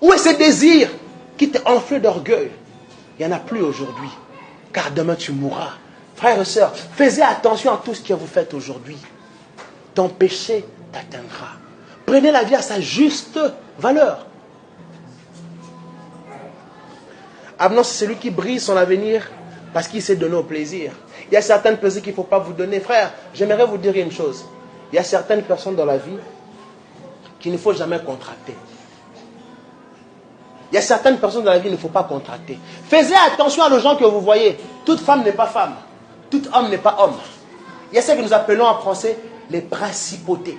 Où est ce désir qui te enflait d'orgueil? Il n'y en a plus aujourd'hui. Car demain tu mourras. Frères et sœurs, faites attention à tout ce que vous faites aujourd'hui. Ton péché t'atteindra. Prenez la vie à sa juste valeur. Amnon, c'est celui qui brise son avenir parce qu'il s'est donné au plaisir. Il y a certains plaisirs qu'il ne faut pas vous donner. Frère, j'aimerais vous dire une chose. Il y a certaines personnes dans la vie qu'il ne faut jamais contracter. Il y a certaines personnes dans la vie qu'il ne faut pas contracter. Faites attention aux gens que vous voyez. Toute femme n'est pas femme. Tout homme n'est pas homme. Il y a ce que nous appelons en français les principautés.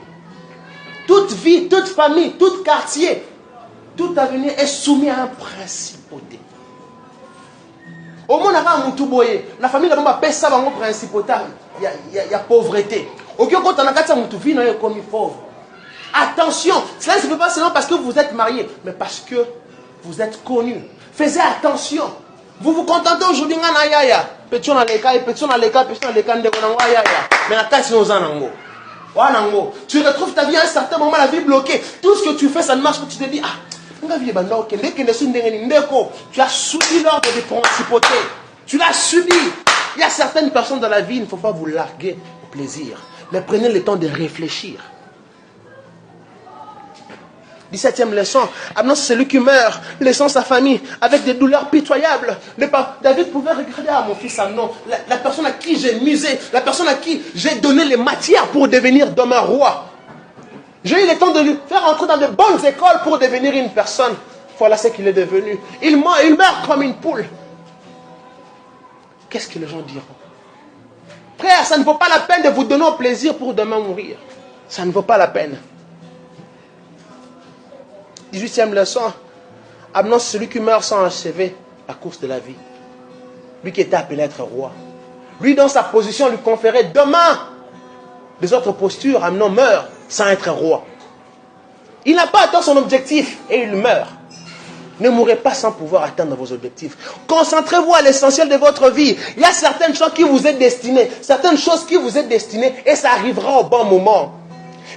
Toute vie, toute famille, tout quartier, tout avenir est soumis à un principauté. Au monde avant Moutouboye, la famille n'a pas ça dans principauté. Il y a pauvreté. Au lieu quand on a gâté Moutouvi, on est comme pauvre. Attention, cela ne se fait pas seulement parce que vous êtes marié, mais parce que vous êtes connu. Faites attention. Vous vous contentez aujourd'hui de Yaya. Petit on a les cas, petit on a les cas, petit on a les cas de Yaya. Mais la taxe nous en a. Tu retrouves ta vie à un certain moment, la vie bloquée. Tout ce que tu fais, ça ne marche pas. Tu te dis, tu as subi l'ordre des principautés. Tu l'as subi. Il y a certaines personnes dans la vie, il ne faut pas vous larguer au plaisir. Mais prenez le temps de réfléchir. 17e leçon. Amnon, c'est celui qui meurt, laissant sa famille avec des douleurs pitoyables. David pouvait regarder à mon fils Amnon, la personne à qui j'ai misé, la personne à qui j'ai donné les matières pour devenir demain roi. J'ai eu le temps de lui faire entrer dans de bonnes écoles pour devenir une personne. Voilà ce qu'il est devenu. Il meurt comme une poule. Qu'est-ce que les gens diront? Frère, ça ne vaut pas la peine de vous donner au plaisir pour demain mourir. Ça ne vaut pas la peine. 18e leçon. Amnon, c'est celui qui meurt sans achever la course de la vie. Lui qui était appelé à être roi. Lui, dans sa position, lui conférait demain des autres postures. Amnon meurt sans être roi. Il n'a pas atteint son objectif et il meurt. Ne mourrez pas sans pouvoir atteindre vos objectifs. Concentrez-vous à l'essentiel de votre vie. Il y a certaines choses qui vous est destinées. Certaines choses qui vous est destinées et ça arrivera au bon moment.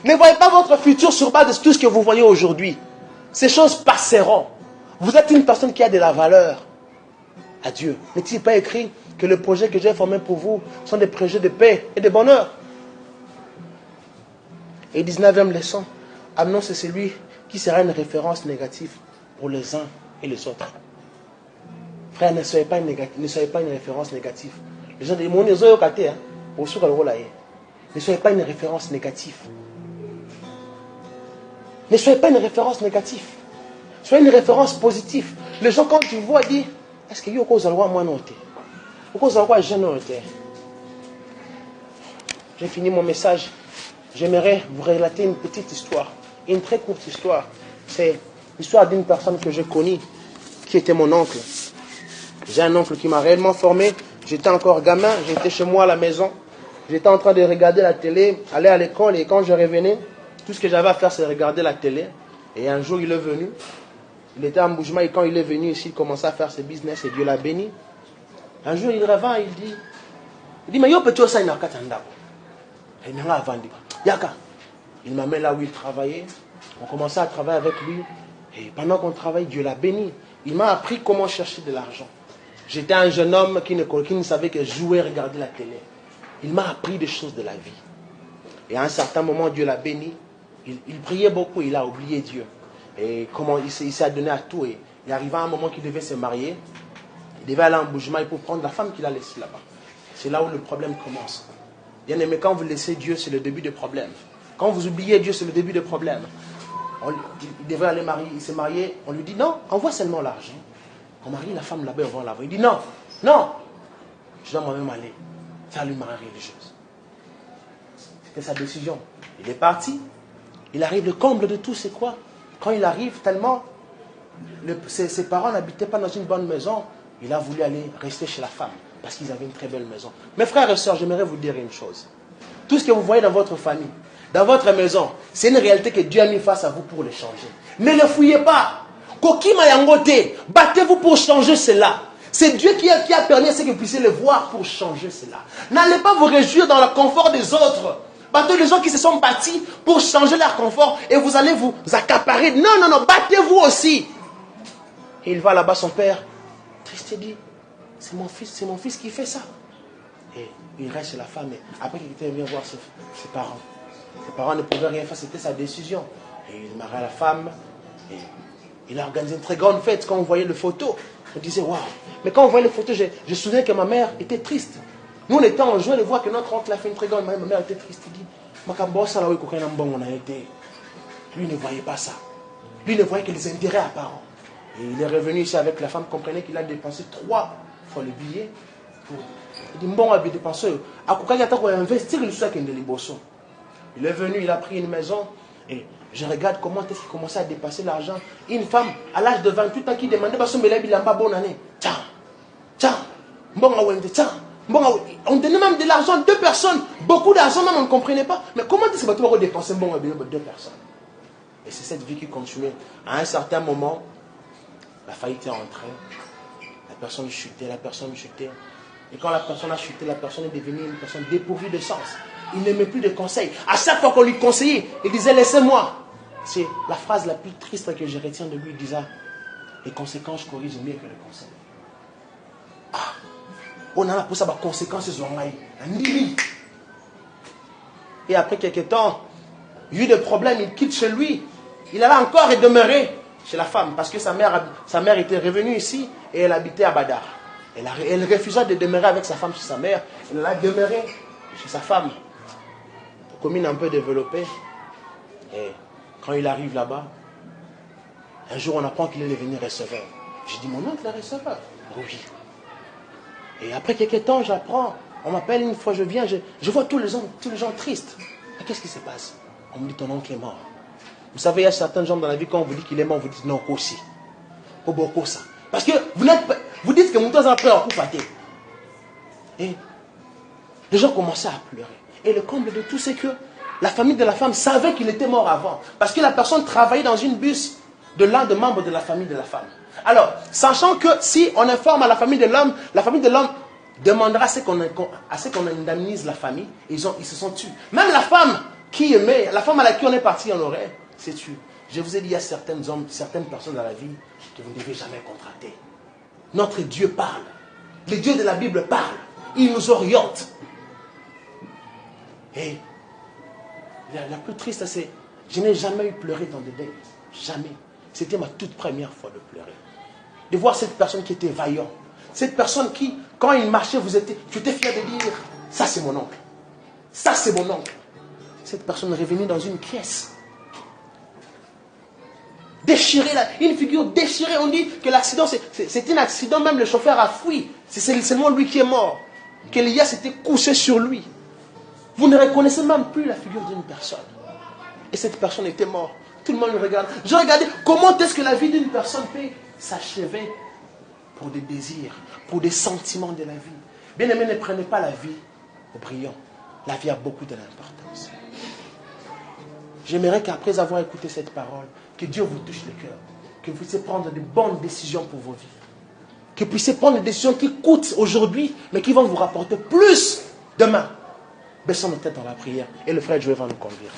Ne voyez pas votre futur sur base de tout ce que vous voyez aujourd'hui. Ces choses passeront. Vous êtes une personne qui a de la valeur à Dieu. N'est-il pas écrit que les projets que j'ai formés pour vous sont des projets de paix et de bonheur? Et 19e leçon. Amnon, c'est celui qui sera une référence négative pour les uns et les autres. Frère, ne soyez pas une référence négative. Les gens disent, ne soyez pas une référence négative. Ne soyez pas une référence négative. Soyez une référence positive. Les gens, quand tu vois, disent, est-ce qu'il y a cause à moi noté? Cause à quoi je noté? J'ai fini mon message. J'aimerais vous relater une petite histoire. Une très courte histoire. C'est l'histoire d'une personne que j'ai connue, qui était mon oncle. J'ai un oncle qui m'a réellement formé. J'étais encore gamin, j'étais chez moi à la maison. J'étais en train de regarder la télé, aller à l'école, et quand je revenais, tout ce que j'avais à faire, c'est regarder la télé. Et un jour, il est venu. Il était en Boujma, et quand il est venu ici, il commençait à faire ses business, et Dieu l'a béni. Un jour, il revient, il dit, mais yo petit ça, il n'a qu'à t'endako. Il m'a vendu. Yaka. Il m'a mis là où il travaillait. On commençait à travailler avec lui. Et pendant qu'on travaille, Dieu l'a béni. Il m'a appris comment chercher de l'argent. J'étais un jeune homme qui ne savait que jouer, regarder la télé. Il m'a appris des choses de la vie. Et à un certain moment, Dieu l'a béni. Il priait beaucoup, il a oublié Dieu. Et comment il s'est donné à tout. Et il arriva un moment qu'il devait se marier. Il devait aller en Boujma pour prendre la femme qu'il a laissée là-bas. C'est là où le problème commence. Bien aimé, quand vous laissez Dieu, c'est le début du problème. Quand vous oubliez Dieu, c'est le début du problème. Il devait aller marier, il s'est marié. On lui dit non, envoie seulement l'argent. On marie la femme là-bas, on va l'envoyer. Il dit non, non, je dois moi-même aller faire une mariage religieuse. C'était sa décision. Il est parti. Il arrive, le comble de tout, c'est quoi? Quand il arrive, tellement, ses parents n'habitaient pas dans une bonne maison, il a voulu aller rester chez la femme, parce qu'ils avaient une très belle maison. Mes frères et sœurs, j'aimerais vous dire une chose. Tout ce que vous voyez dans votre famille, dans votre maison, c'est une réalité que Dieu a mis face à vous pour le changer. Ne le fouillez pas. Kokima yangote, battez-vous pour changer cela. C'est Dieu qui a permis à ce que vous puissiez le voir pour changer cela. N'allez pas vous réjouir dans le confort des autres. Battez les gens qui se sont bâtis pour changer leur confort et vous allez vous accaparer. Non, non, non, battez-vous aussi. Et il va là-bas, son père, triste, dit, c'est mon fils qui fait ça. Et il reste chez la femme. Et après qu'il vient voir ses parents. Ses parents ne pouvaient rien faire, c'était sa décision. Et il marie la femme. Et il a organisé une très grande fête. Quand on voyait les photos, on disait waouh. Mais quand on voyait les photos, je me souviens que ma mère était triste. Nous, on était en joie de voir que notre oncle a fait une très grande. Ma mère était triste. Il dit lui ne voyait pas ça. Lui ne voyait que les intérêts apparents. Et il est revenu ici avec la femme, comprenait qu'il a dépensé 3 fois le billet. Il dit bon, il a dépensé. Il est venu, il a pris une maison. Et je regarde comment est-ce qu'il commençait à dépasser l'argent. Une femme, à l'âge de 28 ans, qui demandait bonne année. Tiens, tiens, on donnait même de l'argent, 2 personnes. Beaucoup d'argent, même on ne comprenait pas. Mais comment est-ce que tu vas dépenser 2 personnes? Et c'est cette vie qui continuait. À un certain moment, la faillite est entrée. La personne chutait. Et quand la personne a chuté, la personne est devenue une personne dépourvue de sens. Il n'aimait plus de conseils. À chaque fois qu'on lui conseillait, il disait laissez-moi. C'est la phrase la plus triste que je retiens de lui. Il disait les conséquences corrigent mieux que les conseils. Ah, on a pour ça des conséquences. Et après quelques temps, il y a eu des problèmes. Il quitte chez lui. Il allait encore demeurer chez la femme parce que sa mère était revenue ici et elle habitait à Badar. Elle refusa de demeurer avec sa femme chez sa mère. Elle a demeuré chez sa femme. La commune un peu développée. Et quand il arrive là-bas, un jour on apprend qu'il est devenu receveur. J'ai dit, mon oncle est receveur. Oui. Et après quelques temps, j'apprends. On m'appelle une fois, je viens, je vois tous les gens tristes. Mais qu'est-ce qui se passe? On me dit, ton oncle est mort. Vous savez, il y a certains gens dans la vie, quand on vous dit qu'il est mort, vous dites non, aussi. Pour beaucoup ça. Parce que vous dites que mon temps après, on coupe à terre. Et les gens commençaient à pleurer. Et le comble de tout, c'est que la famille de la femme savait qu'il était mort avant. Parce que la personne travaillait dans une bus de l'un des membres de la famille de la femme. Alors, sachant que si on informe à la famille de l'homme demandera à ce qu'on indemnise la famille. Ils se sont tués. Même la femme qui aimait, la femme à laquelle on est parti en aurait, s'est tuée. Je vous ai dit, il y a certaines personnes dans la vie que vous ne devez jamais contracter. Notre Dieu parle. Le Dieu de la Bible parle. Il nous oriente. Et la plus triste, c'est, je n'ai jamais eu pleuré dans des deuils. Jamais. C'était ma toute première fois de pleurer. De voir cette personne qui était vaillante. Cette personne qui, quand il marchait, tu étais fier de dire, ça c'est mon oncle. Ça c'est mon oncle. Cette personne est revenue dans une pièce. Déchirée, une figure déchirée. On dit que l'accident, c'est un accident, même le chauffeur a fui. C'est seulement lui qui est mort. Qu'Elia s'était couché sur lui. Vous ne reconnaissez même plus la figure d'une personne. Et cette personne était morte. Tout le monde le regarde. Je regardais comment est-ce que la vie d'une personne peut s'achever pour des désirs, pour des sentiments de la vie. Bien aimé, ne prenez pas la vie au brillant. La vie a beaucoup de l'importance. J'aimerais qu'après avoir écouté cette parole, que Dieu vous touche le cœur, que vous puissiez prendre de bonnes décisions pour vos vies. Que vous puissiez prendre des décisions qui coûtent aujourd'hui, mais qui vont vous rapporter plus demain. Baissons nos têtes dans la prière et le frère Joël va nous conduire.